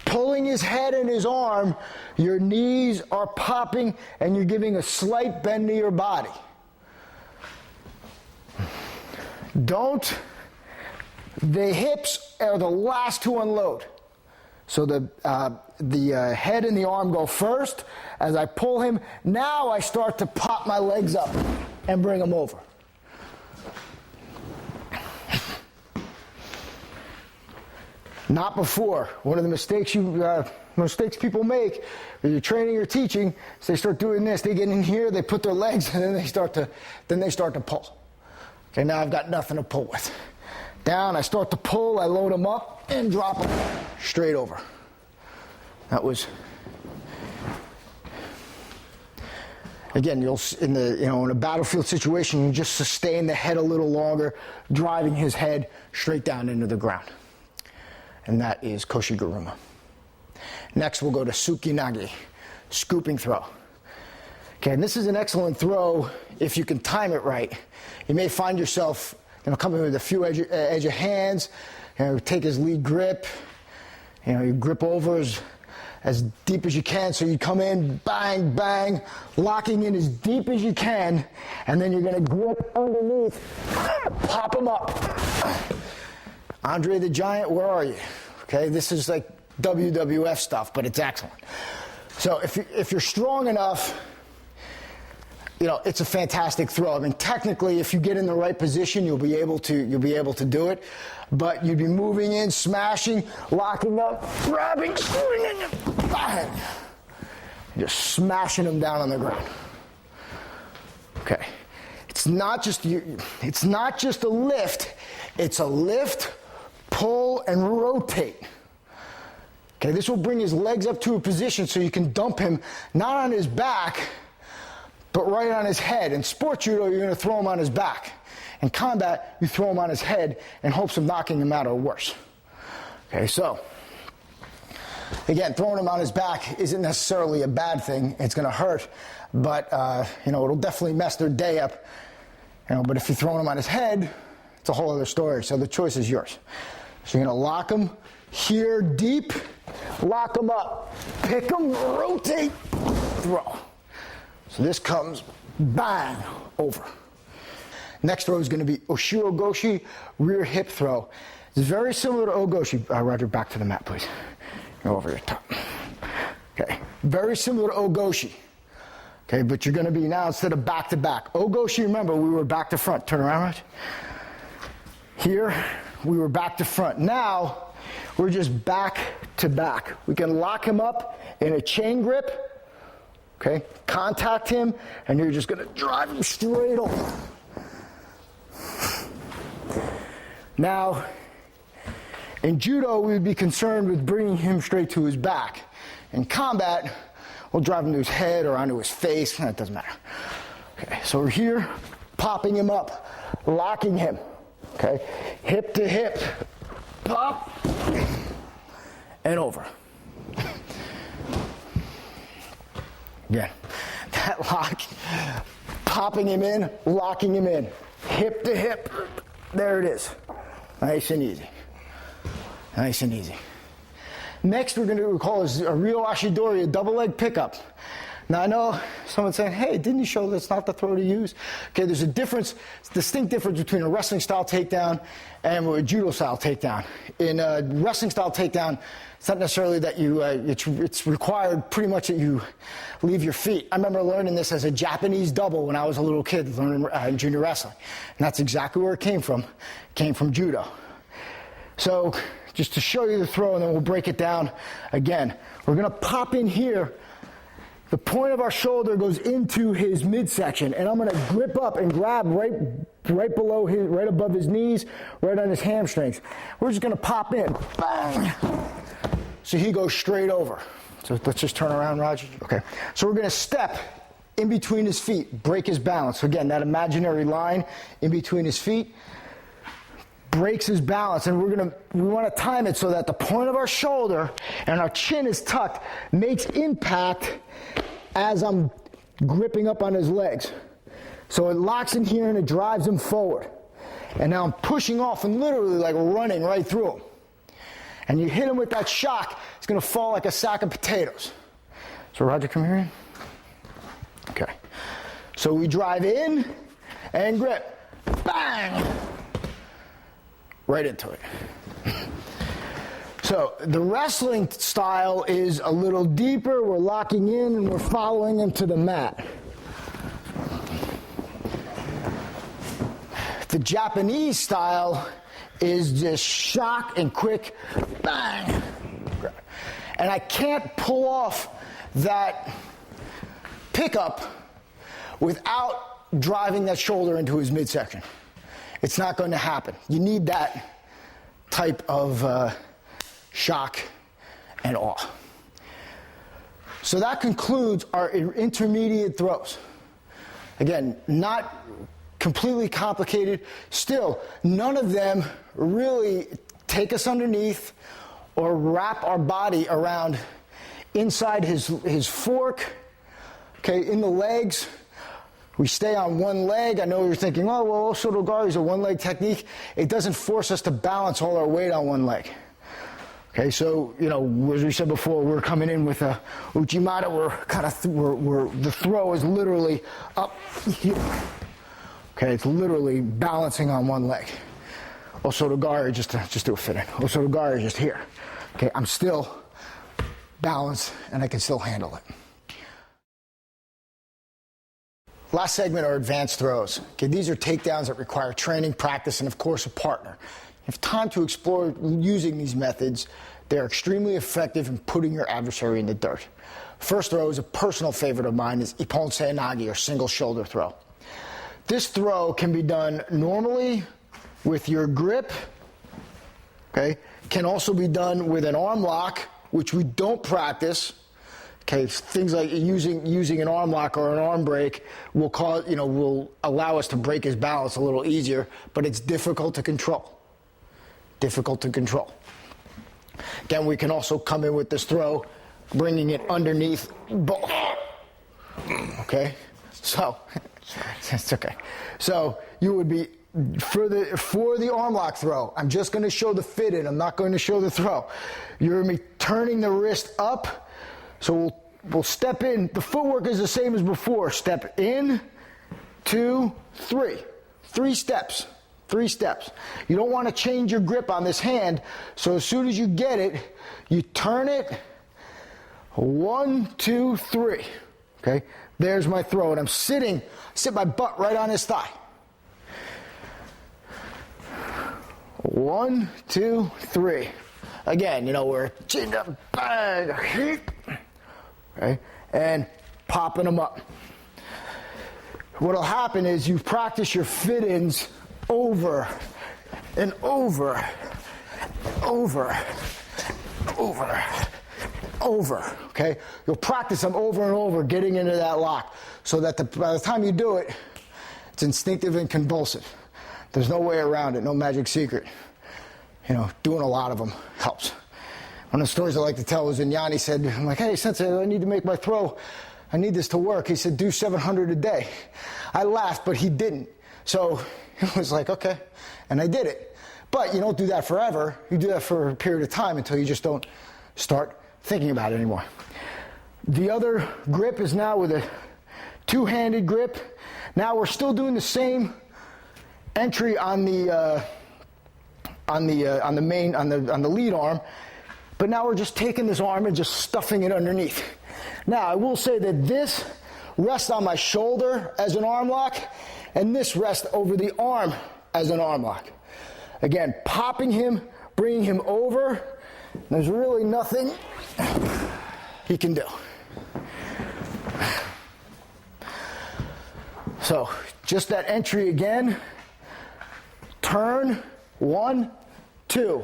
Speaker 1: pulling his head and his arm, your knees are popping and you're giving a slight bend to your body. The hips are the last to unload. So the head and the arm go first. As I pull him, now I start to pop my legs up and bring him over. Not before. One of the mistakes people make when you're training or teaching is they start doing this. They get in here, they put their legs, and then they start to pull. Okay, now I've got nothing to pull with. Down, I start to pull, I load them up and drop them straight over. That was. Again, in a battlefield situation, you just sustain the head a little longer, driving his head straight down into the ground. And that is Koshi-Guruma. Next, we'll go to Tsuki-Nage, scooping throw. Okay, and this is an excellent throw if you can time it right. You may find yourself coming with a few edge of hands, take his lead grip, you grip over as deep as you can, so you come in, bang, bang, locking in as deep as you can, and then you're going to grip underneath, pop him up. Andre the Giant, where are you? Okay, this is like WWF stuff, but it's excellent. So if you're strong enough, it's a fantastic throw. I mean, technically, if you get in the right position, you'll be able to do it. But you'd be moving in, smashing, locking up, grabbing, swinging, bang. Just smashing them down on the ground. Okay. It's not just a lift. It's a lift, pull, and rotate. Okay, this will bring his legs up to a position so you can dump him not on his back, but right on his head. In sport judo, you're going to throw him on his back. In combat, you throw him on his head in hopes of knocking him out or worse. Okay, so, again, throwing him on his back isn't necessarily a bad thing. It's going to hurt, but, it'll definitely mess their day up. But if you're throwing him on his head, it's a whole other story. So the choice is yours. So you're going to lock him here deep, lock him up, pick him, rotate, throw. So this comes, bang, over. Next throw is going to be Oshiro Goshi, rear hip throw. It's very similar to Ogoshi. Roger, back to the mat, please. Go over your top. Okay, very similar to Ogoshi. Okay, but you're going to be now, instead of back to back. Ogoshi, remember, we were back to front. Turn around, right? Here, we were back to front. Now, we're just back to back. We can lock him up in a chain grip. Okay, contact him, and you're just going to drive him straight over. Now, in judo, we would be concerned with bringing him straight to his back. In combat, we'll drive him to his head or onto his face. It doesn't matter. Okay, so we're here, popping him up, locking him. Okay, hip to hip, pop, and over. Again, that lock, popping him in, locking him in, hip to hip. There it is. Nice and easy. Nice and easy. Next, we're going to call a Ryo Ashidori, a double leg pickup. Now, I know someone's saying, hey, didn't you show that's not the throw to use? Okay, there's a distinct difference between a wrestling style takedown and a judo style takedown. In a wrestling style takedown, it's not necessarily that it's required pretty much that you leave your feet. I remember learning this as a Japanese double when I was a little kid, learning junior wrestling. And that's exactly where it came from. It came from judo. So, just to show you the throw, and then we'll break it down again. We're going to pop in here. The point of our shoulder goes into his midsection, and I'm going to grip up and grab right below right above his knees, right on his hamstrings. We're just going to pop in, bang. So he goes straight over. So let's just turn around, Roger. Okay. So we're going to step in between his feet, break his balance. So again, that imaginary line in between his feet breaks his balance, and we want to time it so that the point of our shoulder and our chin is tucked, makes impact as I'm gripping up on his legs. So it locks in here and it drives him forward. And now I'm pushing off and literally like running right through him. And you hit him with that shock, it's going to fall like a sack of potatoes. So Roger, come here. Okay. So we drive in and grip. Bang! Right into it. So the wrestling style is a little deeper. We're locking in and we're following him to the mat. The Japanese style is just shock and quick bang. And I can't pull off that pickup without driving that shoulder into his midsection. It's not going to happen. You need that type of shock and awe. So that concludes our intermediate throws. Again, not completely complicated. Still, none of them really take us underneath or wrap our body around inside his fork, okay, in the legs. We stay on one leg. I know you're thinking, oh, well, Osotogari is a one-leg technique. It doesn't force us to balance all our weight on one leg. Okay, so, as we said before, we're coming in with a Uchimata. The throw is literally up here. Okay, it's literally balancing on one leg. Osotogari, just do a fit in. Osotogari, just here. Okay, I'm still balanced and I can still handle it. last segment are advanced throws. Okay, these are takedowns that require training, practice, and of course a partner. If time to explore using these methods, they're extremely effective in putting your adversary in the dirt. First throw is a personal favorite of mine, is Ippon Seoinage, or single shoulder throw. This throw can be done normally with your grip, okay? Can also be done with an arm lock, which we don't practice. Okay, things like using an arm lock or an arm break will allow us to break his balance a little easier, but it's difficult to control. Difficult to control. Again, we can also come in with this throw, bringing it underneath both. Okay, so it's okay. So you would be for the arm lock throw. I'm just going to show the fit in. I'm not going to show the throw. You're going to be turning the wrist up. So we'll step in. The footwork is the same as before. Step in, 2, 3. 3 steps. 3 steps. You don't want to change your grip on this hand, so as soon as you get it, you turn it. 1, 2, 3. Okay, there's my throw, and I'm sit my butt right on his thigh. 1, 2, 3. Again, we're chin up, bang, okay, and popping them up. What'll happen is you practice your fit-ins over and over, okay? You'll practice them over and over, getting into that lock, so that by the time you do it, it's instinctive and convulsive. There's no way around it, no magic secret. Doing a lot of them helps. One of the stories I like to tell is when Yanni said, I'm like, hey, Sensei, I need to make my throw. I need this to work. He said, do 700 a day. I laughed, but he didn't. So it was like, okay, and I did it. But you don't do that forever. You do that for a period of time until you just don't start thinking about it anymore. The other grip is now with a two-handed grip. Now we're still doing the same entry on the lead arm, but now we're just taking this arm and just stuffing it underneath. Now I will say that this rests on my shoulder as an arm lock, and this rests over the arm as an arm lock. Again, popping him, bringing him over. There's really nothing he can do. So, just that entry again. Turn, 1, 2.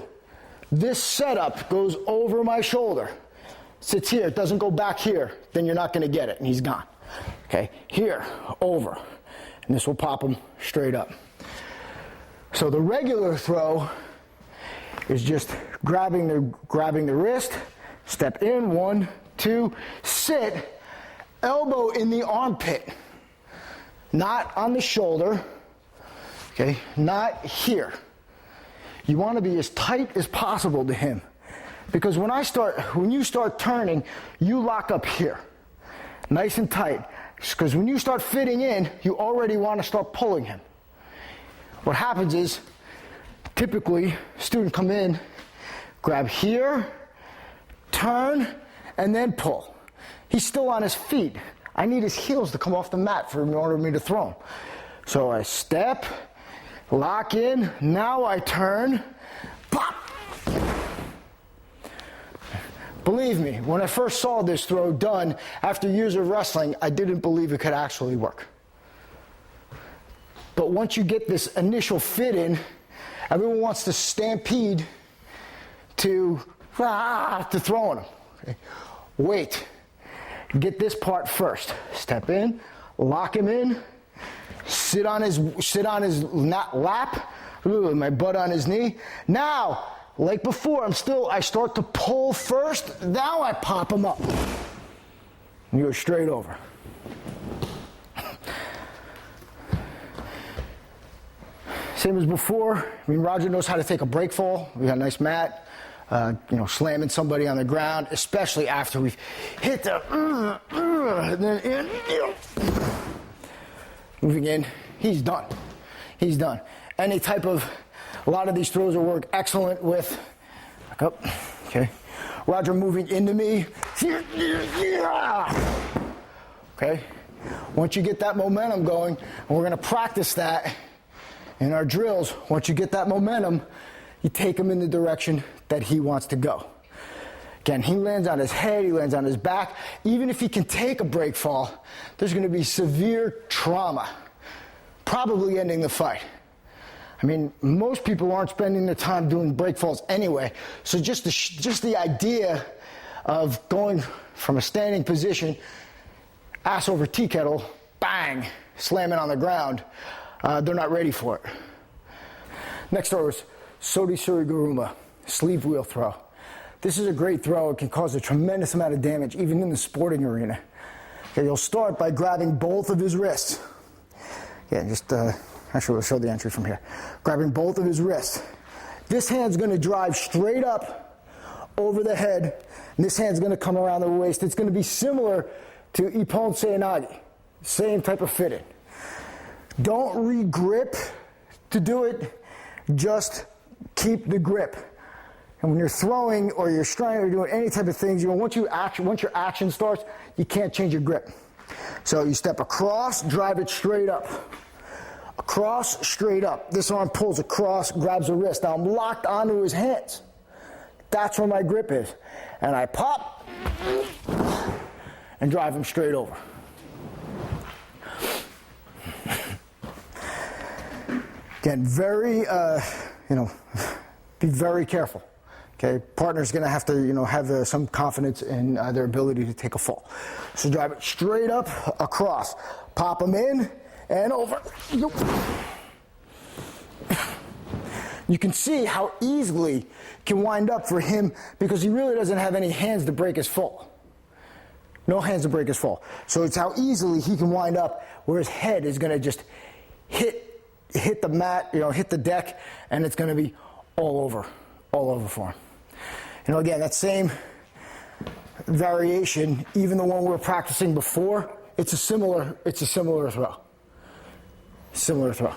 Speaker 1: This setup goes over my shoulder. Sits here, it doesn't go back here. Then you're not going to get it, and he's gone. Okay, here, over. And this will pop him straight up. So the regular throw is just grabbing the wrist, step in, 1, 2, sit, elbow in the armpit, not on the shoulder, okay, not here. You want to be as tight as possible to him, because when you start turning, you lock up here, nice and tight. Because when you start fitting in, you already want to start pulling him. What happens is, typically, student come in, grab here, turn, and then pull. He's still on his feet. I need his heels to come off the mat in order for me to throw him. So I step, lock in, now I turn, pop. Believe me, when I first saw this throw done after years of wrestling, I didn't believe it could actually work. But once you get this initial fit in, everyone wants to stampede to throwing them. Okay? Wait. Get this part first. Step in, lock him in, sit on his lap, my butt on his knee. Now, like before, I start to pull first, now I pop him up. And you go straight over. Same as before. Roger knows how to take a break fall. We got a nice mat. Slamming somebody on the ground, especially after we've hit the and then in, moving in, he's done. He's done. A lot of these throws will work excellent with, back up, okay. Roger moving into me, okay. Once you get that momentum going, and we're going to practice that in our drills, once you get that momentum, you take him in the direction that he wants to go. Again, he lands on his head, he lands on his back. Even if he can take a break fall, there's going to be severe trauma, probably ending the fight. I mean, most people aren't spending their time doing break falls anyway, so just the idea of going from a standing position, ass over tea kettle, bang, slamming on the ground, they're not ready for it. Next throw is Sodi Suriguruma, sleeve wheel throw. This is a great throw. It can cause a tremendous amount of damage, even in the sporting arena. Okay, you'll start by grabbing both of his wrists. Yeah, just, actually we'll show the entry from here. Grabbing both of his wrists. This hand's gonna drive straight up over the head, and this hand's gonna come around the waist. It's gonna be similar to Ippon Seiyanagi, same type of fitting. Don't re-grip to do it, just keep the grip. And when you're throwing or you're striking or doing any type of things, once your action starts, you can't change your grip. So you step across, drive it straight up. Across, straight up. This arm pulls across, grabs the wrist. Now I'm locked onto his hands. That's where my grip is. And I pop and drive him straight over. Again, be very careful. Okay, partner's going to have to, have some confidence in their ability to take a fall. So drive it straight up, across. Pop them in and over. You can see how easily it can wind up for him because he really doesn't have any hands to break his fall. No hands to break his fall. So it's how easily he can wind up where his head is going to just hit the mat, hit the deck, and it's going to be all over for him. Again, that same variation, even the one we were practicing before, it's a similar throw. Similar throw.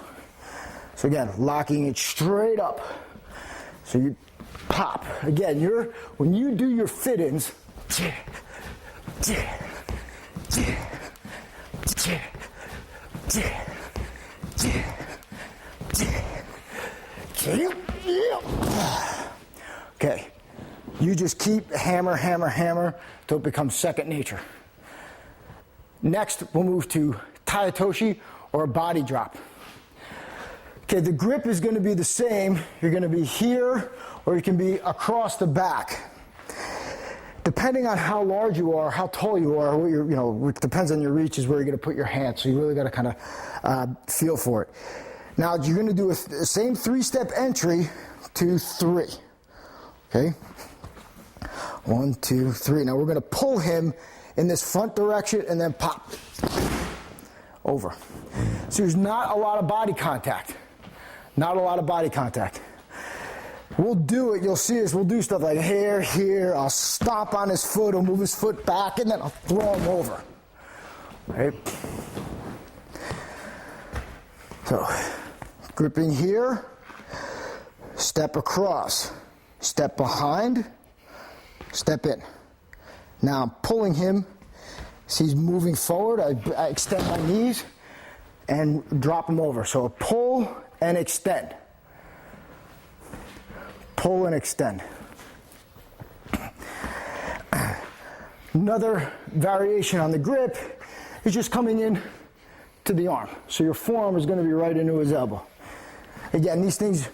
Speaker 1: So again, locking it straight up. So you pop. Again, when you do your fit-ins, okay, you just keep hammer till it becomes second nature. Next, we'll move to Taitoshi or a body drop. Okay, the grip is going to be the same. You're going to be here or you can be across the back. Depending on how large you are, how tall you are, it depends on your reach is where you're going to put your hand. So you really got to kind of feel for it. Now you're going to do the same 3-step entry, 2, 3. Okay? 1, 2, 3. Now we're going to pull him in this front direction and then pop over. So there's not a lot of body contact. Not a lot of body contact. We'll do it. You'll see us. We'll do stuff like here. I'll stomp on his foot. I'll move his foot back, and then I'll throw him over. Right? So, gripping here, step across, step behind, step in. Now I'm pulling him. See, he's moving forward. I extend my knees and drop him over. So a pull and extend. Pull and extend. Another variation on the grip is just coming in to the arm. So your forearm is going to be right into his elbow. Again, these things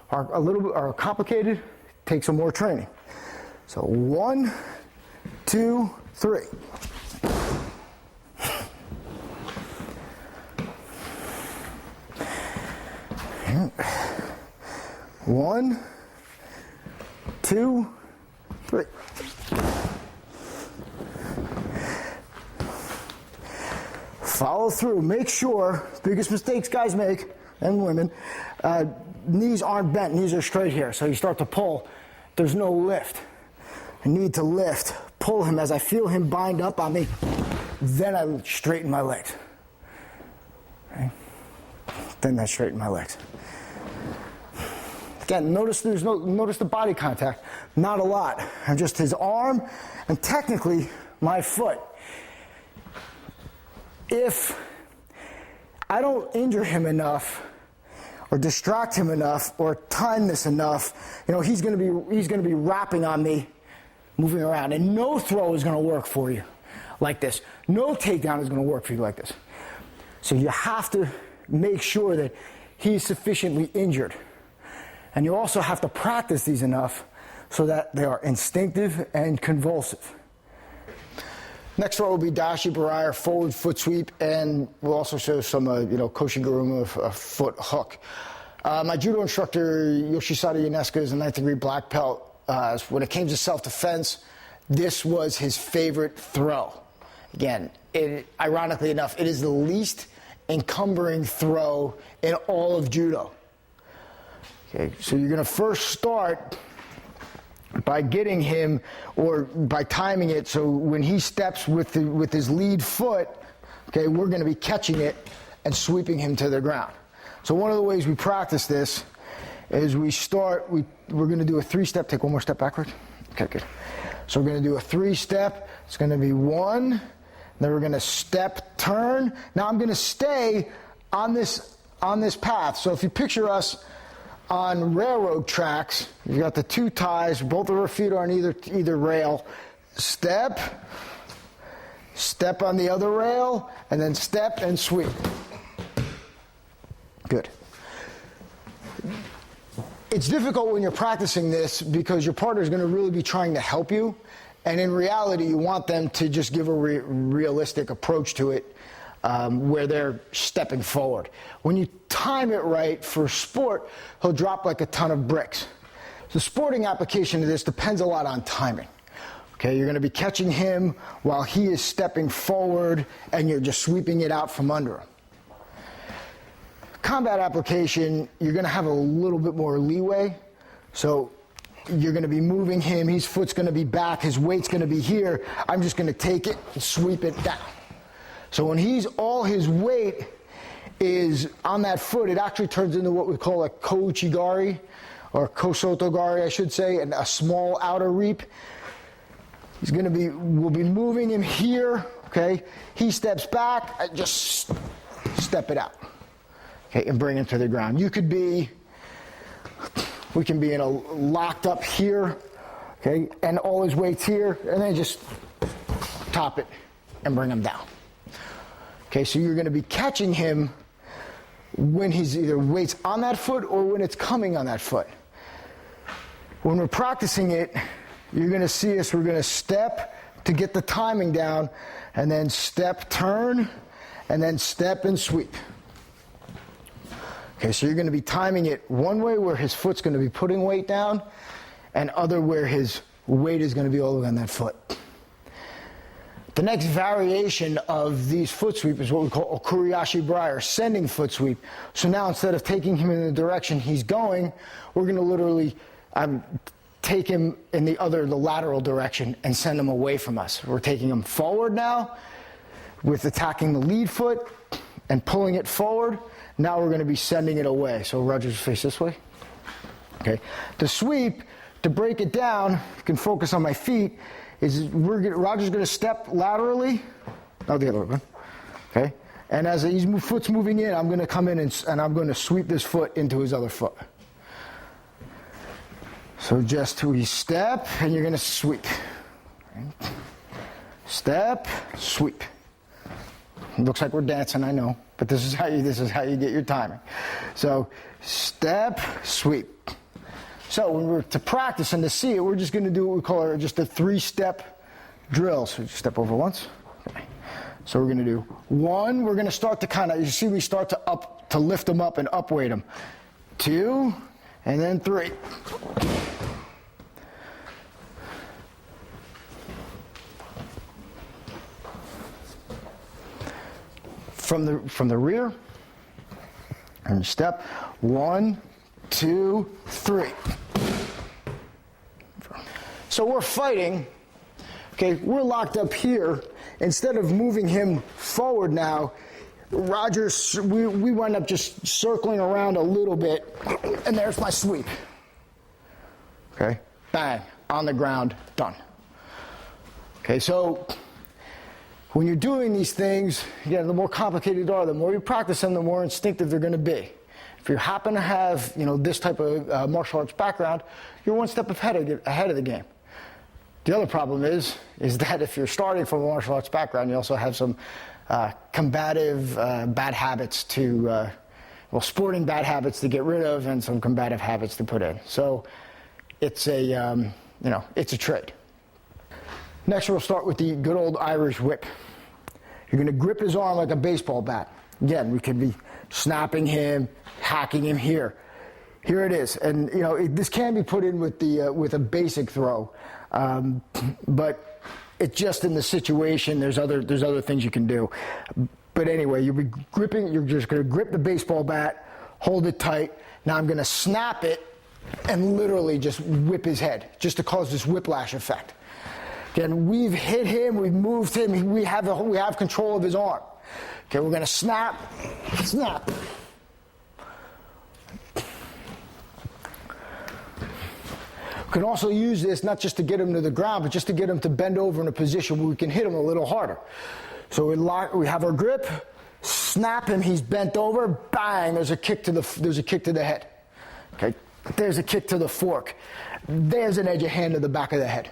Speaker 1: are complicated, take some more training. So 1, 2, 3. One, 2, 3. Follow through. Make sure, biggest mistakes guys make, and women, knees aren't bent, knees are straight here. So you start to pull, there's no lift. I need to lift, pull him as I feel him bind up on me, then I straighten my legs. Okay? Then I straighten my legs. Again, notice the body contact. Not a lot. And just his arm and technically my foot. if I don't injure him enough or distract him enough or time this enough, he's going to be wrapping on me, moving around, and no throw is going to work for you like this. No takedown is going to work for you like this. So you have to make sure that he's sufficiently injured. And you also have to practice these enough so that they are instinctive and convulsive. Next throw will be Dashi Baraya, forward foot sweep, and we'll also show some, Koshiguruma foot hook. My judo instructor, Yoshisada Yonesuka, is a 9th degree black belt. When it came to self-defense, this was his favorite throw. Again, ironically enough, it is the least encumbering throw in all of judo. Okay, so you're going to first start by getting him, or by timing it, so when he steps with his lead foot, okay, we're going to be catching it and sweeping him to the ground. So one of the ways we practice this is we're going to do a 3-step, take one more step backward. Okay, good. So we're going to do a 3-step. It's going to be 1, then we're going to step, turn. Now I'm going to stay on this path. So if you picture us on railroad tracks, you've got the 2 ties, both of our feet are on either rail. Step on the other rail, and then step and sweep. Good. It's difficult when you're practicing this because your partner is going to really be trying to help you, and in reality you want them to just give a realistic approach to it, where they're stepping forward. When you time it right for sport, he'll drop like a ton of bricks. The sporting application of this depends a lot on timing. Okay, you're going to be catching him while he is stepping forward, and you're just sweeping it out from under him. Combat application, you're going to have a little bit more leeway. So you're going to be moving him, his foot's going to be back, his weight's going to be here. I'm just going to take it and sweep it down. So when all his weight is on that foot, it actually turns into what we call a kouchigari, or kosotogari, I should say, and a small outer reap. We'll be moving him here, okay? He steps back, I just step it out, okay, and bring him to the ground. We can be locked up here, okay, and all his weight's here, and then just top it and bring him down. Okay, so you're going to be catching him when he's either weight's on that foot or when it's coming on that foot. When we're practicing it, you're going to see us, we're going to step to get the timing down, and then step, turn, and then step and sweep. Okay, so you're going to be timing it one way where his foot's going to be putting weight down, and other where his weight is going to be all the way on that foot. The next variation of these foot sweep is what we call okuriashi baraya, or sending foot sweep. So now instead of taking him in the direction he's going, we're going to literally take him in the lateral direction and send him away from us. We're taking him forward now with attacking the lead foot and pulling it forward. Now we're going to be sending it away. So Roger's face this way. Okay. The sweep, to break it down, you can focus on my feet, is Roger's going to step laterally. No, the other way. Okay. And as his foot's moving in, I'm going to come in and I'm going to sweep this foot into his other foot. So just we step, and you're going to sweep. Okay. Step, sweep. It looks like we're dancing, I know, but this is how you get your timing. So step, sweep. So when we're to practice and to see it, we're just going to do what we call just a 3-step drill. So just step over once. Okay. So we're going to do 1. We're going to start to you see we start to lift them up and upweight them. 2, and then 3. From the rear, and step 1, 2, 3. So we're fighting, okay, we're locked up here. Instead of moving him forward now, we wind up just circling around a little bit, and there's my sweep. Okay, bang, on the ground, done. Okay, so when you're doing these things, again, the more complicated they are, the more you practice them, the more instinctive they're going to be. If you happen to have, this type of martial arts background, you're one step ahead of the game. The other problem is that if you're starting from a martial arts background, you also have some combative bad habits sporting bad habits to get rid of and some combative habits to put in. So it's it's a trade. Next, we'll start with the good old Irish whip. You're going to grip his arm like a baseball bat. Again, we could be snapping him, hacking him here. Here it is, and this can be put in with a basic throw, but it's just in the situation. There's other things you can do. But anyway, you'll be gripping. You're just going to grip the baseball bat, hold it tight. Now I'm going to snap it and literally just whip his head, just to cause this whiplash effect. Again, we've hit him, we've moved him. We have control of his arm. Okay, we're going to snap. We can also use this not just to get him to the ground, but just to get him to bend over in a position where we can hit him a little harder. So we have our grip, snap him, he's bent over, bang, there's a kick to the head. Okay, there's a kick to the fork. There's an edge of hand to the back of the head.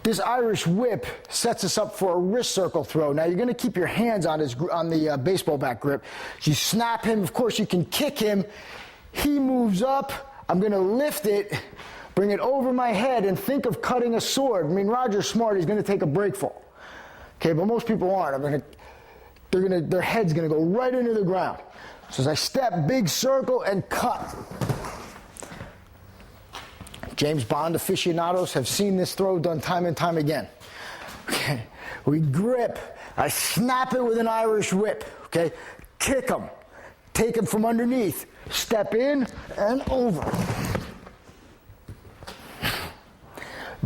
Speaker 1: This Irish whip sets us up for a wrist circle throw. Now you're going to keep your hands on the baseball bat grip. So you snap him. Of course, you can kick him. He moves up. I'm going to lift it, bring it over my head, and think of cutting a sword. I mean, Roger's smart. He's going to take a break fall. Okay, but most people aren't. Their head's going to go right into the ground. So as I step, big circle, and cut. James Bond aficionados have seen this throw done time and time again. Okay, we grip. I snap it with an Irish whip. Okay, kick him. Take him from underneath. Step in and over.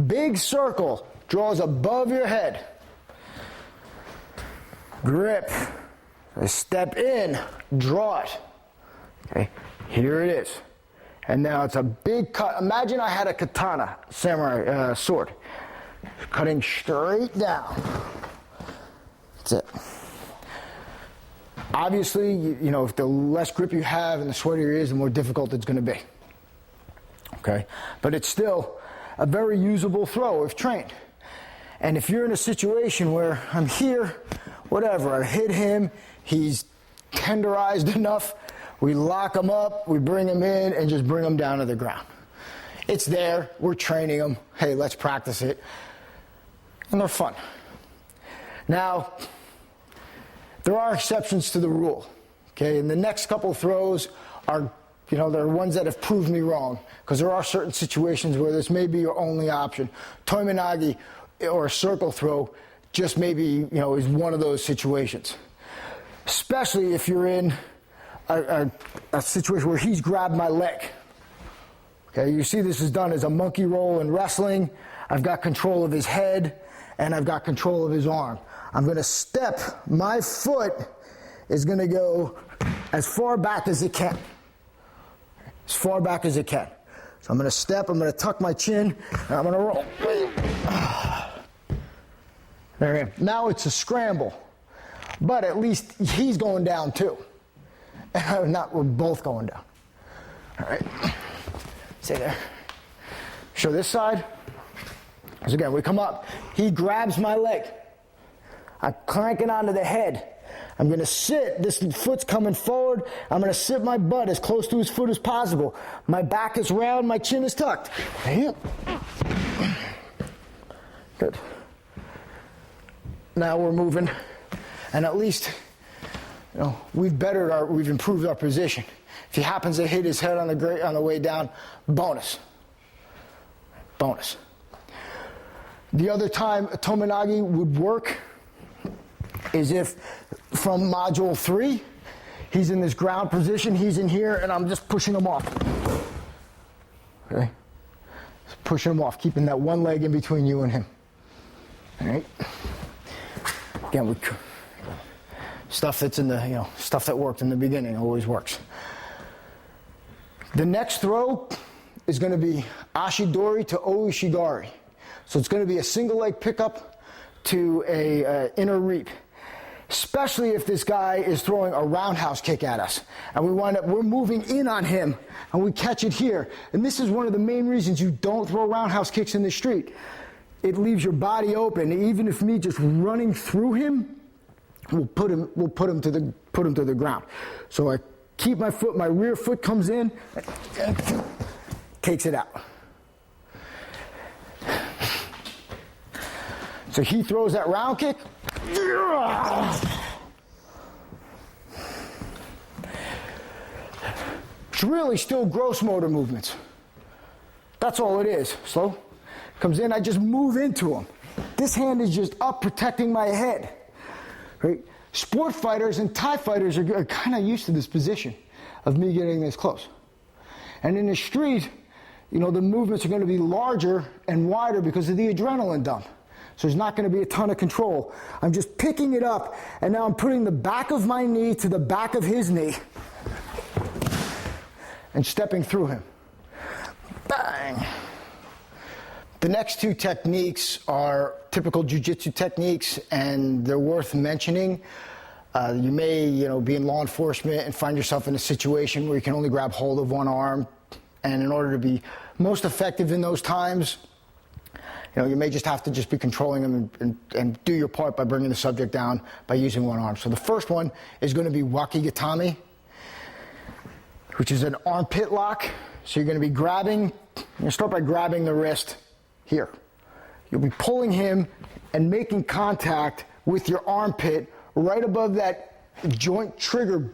Speaker 1: Big circle draws above your head. Grip. I step in, draw it. Okay, here it is. And now it's a big cut. Imagine I had a katana, samurai sword, cutting straight down. That's it. Obviously, if the less grip you have and the sweatier it is, the more difficult it's going to be. Okay? But it's still a very usable throw if trained. And if you're in a situation where I'm here, whatever, I hit him, he's tenderized enough, we lock him up, we bring him in, and just bring him down to the ground. It's there, we're training him, hey, let's practice it. And they're fun. Now, there are exceptions to the rule, okay? And the next couple throws are, they're ones that have proved me wrong, because there are certain situations where this may be your only option. Tomoe-nage or a circle throw just maybe, is one of those situations. Especially if you're in a situation where he's grabbed my leg. Okay, you see this is done as a monkey roll in wrestling. I've got control of his head, and I've got control of his arm. I'm going to step. My foot is going to go as far back as it can. As far back as it can. So I'm going to step, I'm going to tuck my chin, and I'm going to roll. There I am. Now it's a scramble. But at least he's going down too. And we're both going down. All right. Stay there. Show this side. So again, we come up. He grabs my leg. I crank it onto the head. I'm going to sit. This foot's coming forward. I'm going to sit my butt as close to his foot as possible. My back is round. My chin is tucked. Good. Now we're moving. And at least, we've improved our position. If he happens to hit his head on the way down, bonus. Bonus. The other time a tomoe-nage would work is if from module 3, he's in this ground position, he's in here, and I'm just pushing him off. Okay? Just pushing him off, keeping that one leg in between you and him. All right? Again, stuff that's in the, stuff that worked in the beginning always works. The next throw is going to be ashidori to oishigari. So it's going to be a single leg pickup to a inner reap, especially if this guy is throwing a roundhouse kick at us and we're moving in on him and we catch it here. And this is one of the main reasons you don't throw roundhouse kicks in the street. It leaves your body open. Even if me just running through him, we'll put him to the ground. So I keep my foot, my rear foot comes in, and takes it out. So he throws that round kick. It's really still gross motor movements. That's all it is. Slow. Comes in, I just move into him. This hand is just up protecting my head. Right? Sport fighters and Thai fighters are kind of used to this position of me getting this close. And in the street, the movements are going to be larger and wider because of the adrenaline dump. So there's not going to be a ton of control. I'm just picking it up, and now I'm putting the back of my knee to the back of his knee and stepping through him. Bang! The next two techniques are typical jiu-jitsu techniques, and they're worth mentioning. You may, be in law enforcement and find yourself in a situation where you can only grab hold of one arm, and in order to be most effective in those times, you may just have to be controlling them and do your part by bringing the subject down by using one arm. So the first one is going to be wakigatame, which is an armpit lock. So you're going to be grabbing, start by grabbing the wrist here. You'll be pulling him and making contact with your armpit right above that joint trigger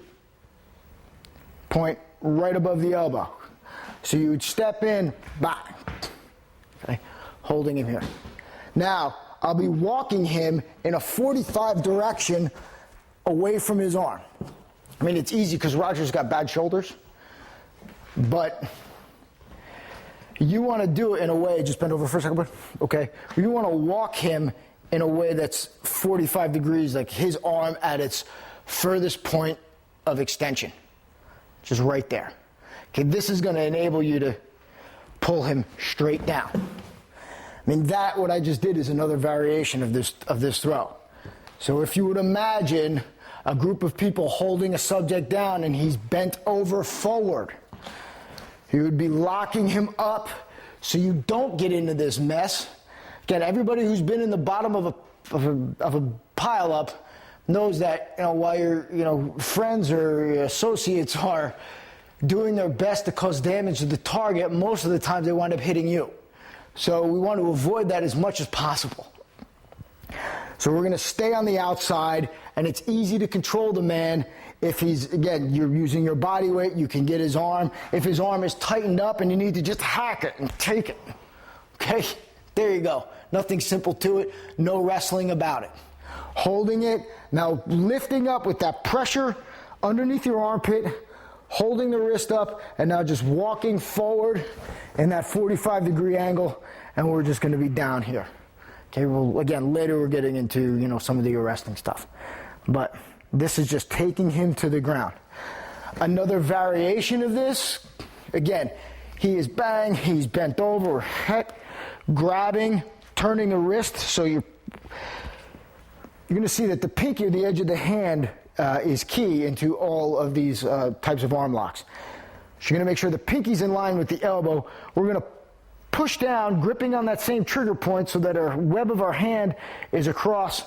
Speaker 1: point, right above the elbow. So you would step in, bang, okay, holding him here. Now, I'll be walking him in a 45 direction away from his arm. I mean, it's easy because Roger's got bad shoulders, but you want to do it in a way, just bend over for a second, bud. Okay. You want to walk him in a way that's 45 degrees, like his arm at its furthest point of extension. Just right there. Okay, this is going to enable you to pull him straight down. I mean, what I just did is another variation of this throw. So if you would imagine a group of people holding a subject down and he's bent over forward, you would be locking him up so you don't get into this mess. Again, everybody who's been in the bottom of a pile-up knows that while your friends or your associates are doing their best to cause damage to the target, most of the time they wind up hitting you. So we want to avoid that as much as possible. So we're going to stay on the outside, and it's easy to control the man. If you're using your body weight, you can get his arm. If his arm is tightened up and you need to just hack it and take it. Okay? There you go. Nothing simple to it. No wrestling about it. Holding it, now lifting up with that pressure underneath your armpit, holding the wrist up, and now just walking forward in that 45-degree angle, and we're just going to be down here. Okay, well, again, later we're getting into, some of the arresting stuff. But this is just taking him to the ground. Another variation of this, again, he's bent over, grabbing, turning the wrist, so you're going to see that the pinky or the edge of the hand is key into all of these types of arm locks. So you're going to make sure the pinky's in line with the elbow. We're going to push down, gripping on that same trigger point so that our web of our hand is across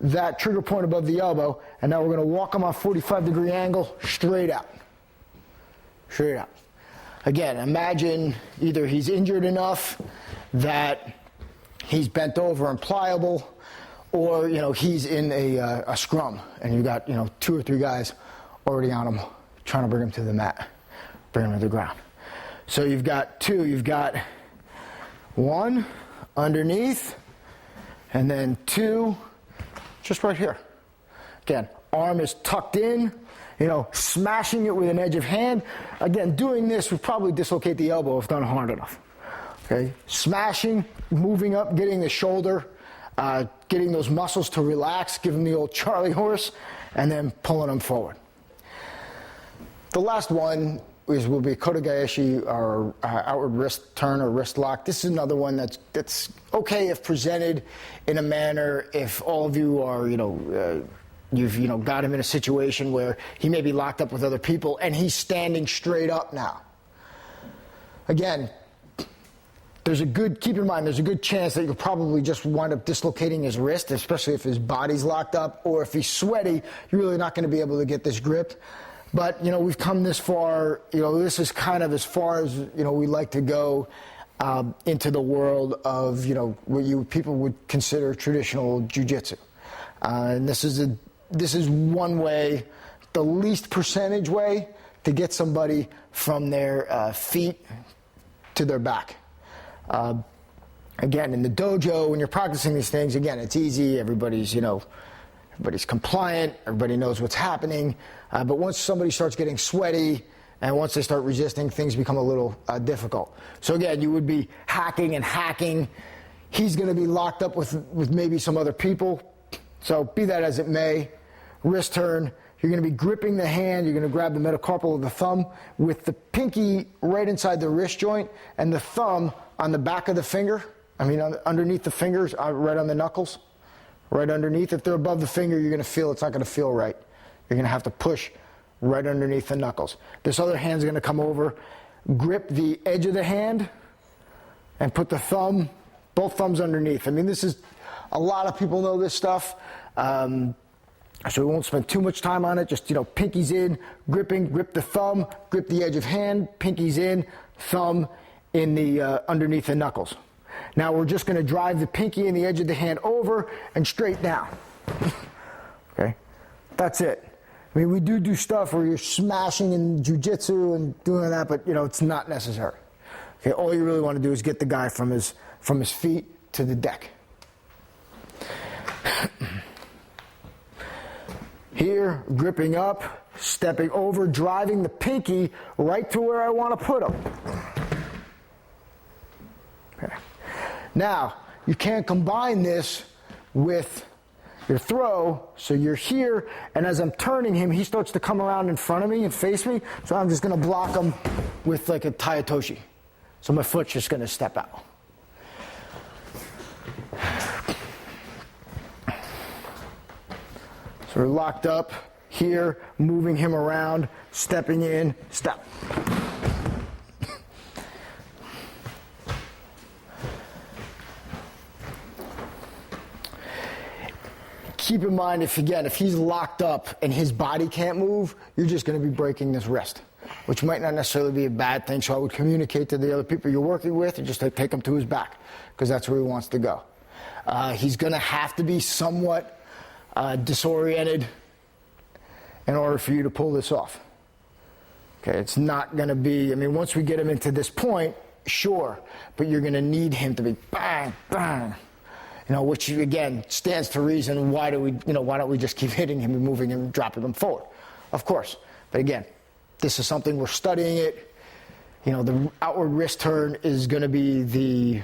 Speaker 1: that trigger point above the elbow. And now we're going to walk him off 45-degree angle straight out. Straight out. Again, imagine either he's injured enough that he's bent over and pliable, or he's in a scrum and you've got 2 or 3 guys already on him trying to bring him to the mat, bring him to the ground. So you've got 2. You've got 1 underneath, and then 2 just right here. Again, arm is tucked in, smashing it with an edge of hand. Again, doing this would probably dislocate the elbow if done hard enough. Okay, smashing, moving up, getting the shoulder, getting those muscles to relax, give them the old Charlie horse, and then pulling them forward. The last one will be Kotegaeshi, or outward wrist turn or wrist lock. This is another one that's okay if presented in a manner, if all of you are, you've got him in a situation where he may be locked up with other people and he's standing straight up now. Again, keep in mind, there's a good chance that you'll probably just wind up dislocating his wrist, especially if his body's locked up, or if he's sweaty, you're really not going to be able to get this grip. But, we've come this far, this is kind of as far as, we like to go into the world of, what people would consider traditional jiu-jitsu. And this is one way, the least percentage way to get somebody from their feet to their back. Again, in the dojo, when you're practicing these things, again, it's easy. Everybody's compliant. Everybody knows what's happening. But once somebody starts getting sweaty and once they start resisting, things become a little difficult. So again, you would be hacking and hacking. He's going to be locked up with maybe some other people. So be that as it may, wrist turn. You're going to be gripping the hand. You're going to grab the metacarpal of the thumb with the pinky right inside the wrist joint and the thumb on the back of the finger. Underneath the fingers, right on the knuckles, right underneath. If they're above the finger, you're going to feel it's not going to feel right. You're going to have to push right underneath the knuckles. This other hand's going to come over, grip the edge of the hand, and put the both thumbs underneath. This is, a lot of people know this stuff. So we won't spend too much time on it. Just, pinkies in, grip the thumb, grip the edge of hand, pinkies in, thumb in the underneath the knuckles. Now we're just going to drive the pinky and the edge of the hand over and straight down. Okay, that's it. We do stuff where you're smashing in jiu-jitsu and doing that, but it's not necessary. Okay, all you really want to do is get the guy from his feet to the deck. Here, gripping up, stepping over, driving the pinky right to where I want to put him. Okay. Now, you can't combine this with your throw, so you're here, and as I'm turning him, he starts to come around in front of me and face me, so I'm just going to block him with like a Tayatoshi. So my foot's just going to step out. So we're locked up here, moving him around, stepping in, step. Keep in mind, if he's locked up and his body can't move, you're just going to be breaking this wrist, which might not necessarily be a bad thing. So I would communicate to the other people you're working with and just take him to his back, because that's where he wants to go. He's going to have to be somewhat disoriented in order for you to pull this off. Okay, it's not going to be, once we get him into this point, sure, but you're going to need him to be bang, bang. Which again stands to reason. Why don't we just keep hitting him and moving him, dropping him forward? Of course, but again, this is something we're studying it. The outward wrist turn is going to be the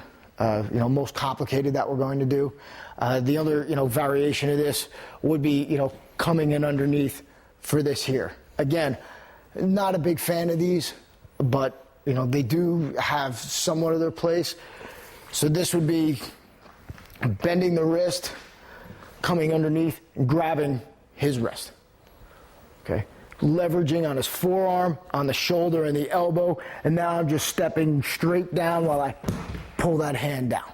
Speaker 1: most complicated that we're going to do. The other variation of this would be coming in underneath for this here. Again, not a big fan of these, but they do have somewhat of their place. So this would be bending the wrist, coming underneath, and grabbing his wrist. Okay, leveraging on his forearm, on the shoulder, and the elbow, and now I'm just stepping straight down while I pull that hand down.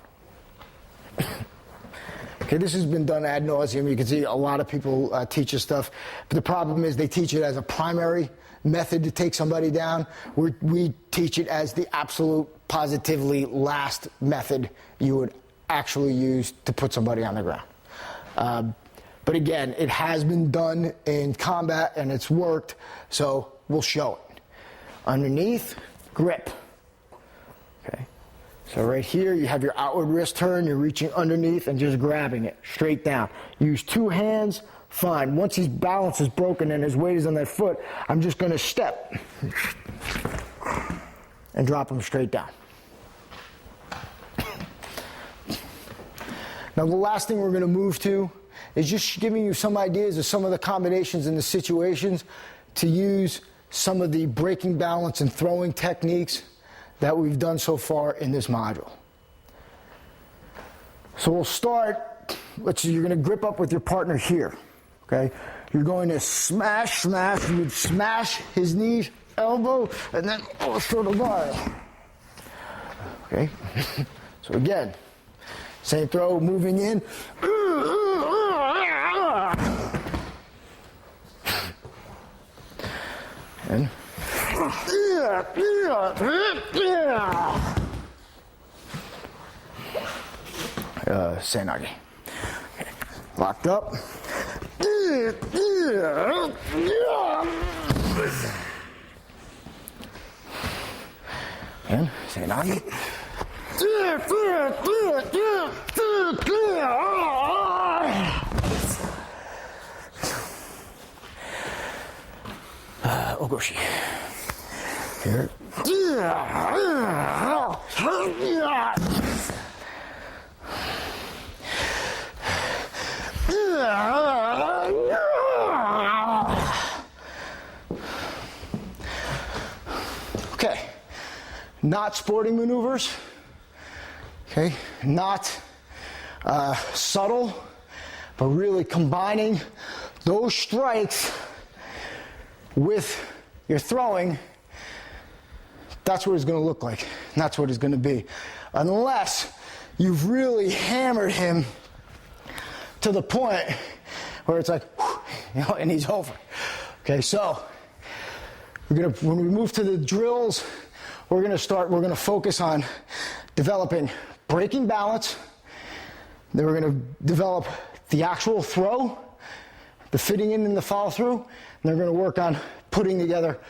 Speaker 1: Okay, this has been done ad nauseum. You can see a lot of people teach this stuff, but the problem is they teach it as a primary method to take somebody down. We teach it as the absolute, positively last method you would actually use to put somebody on the ground. But again, it has been done in combat and it's worked, so we'll show it. Underneath, grip. Okay. So right here, you have your outward wrist turn, you're reaching underneath and just grabbing it straight down. Use two hands, fine. Once his balance is broken and his weight is on that foot, I'm just going to step and drop him straight down. Now the last thing we're going to move to is just giving you some ideas of some of the combinations and the situations to use some of the breaking balance and throwing techniques that we've done so far in this module. So we'll start, you're going to grip up with your partner here, okay? You're going to smash, you would smash his knees, elbow, and then shoulder guard. Okay? So again, same throw, moving in. And Seoi-nage. Okay. Locked up. And Seoi-nage. Ogoshi. Here. Okay. Not sporting maneuvers. Okay. Not subtle, but really combining those strikes with your throwing. That's what it's going to look like. And that's what it's going to be. Unless you've really hammered him to the point where it's like, and he's over. Okay, so when we move to the drills, we're going to focus on developing breaking balance. Then we're going to develop the actual throw, the fitting in and the follow through. And they're going to work on putting together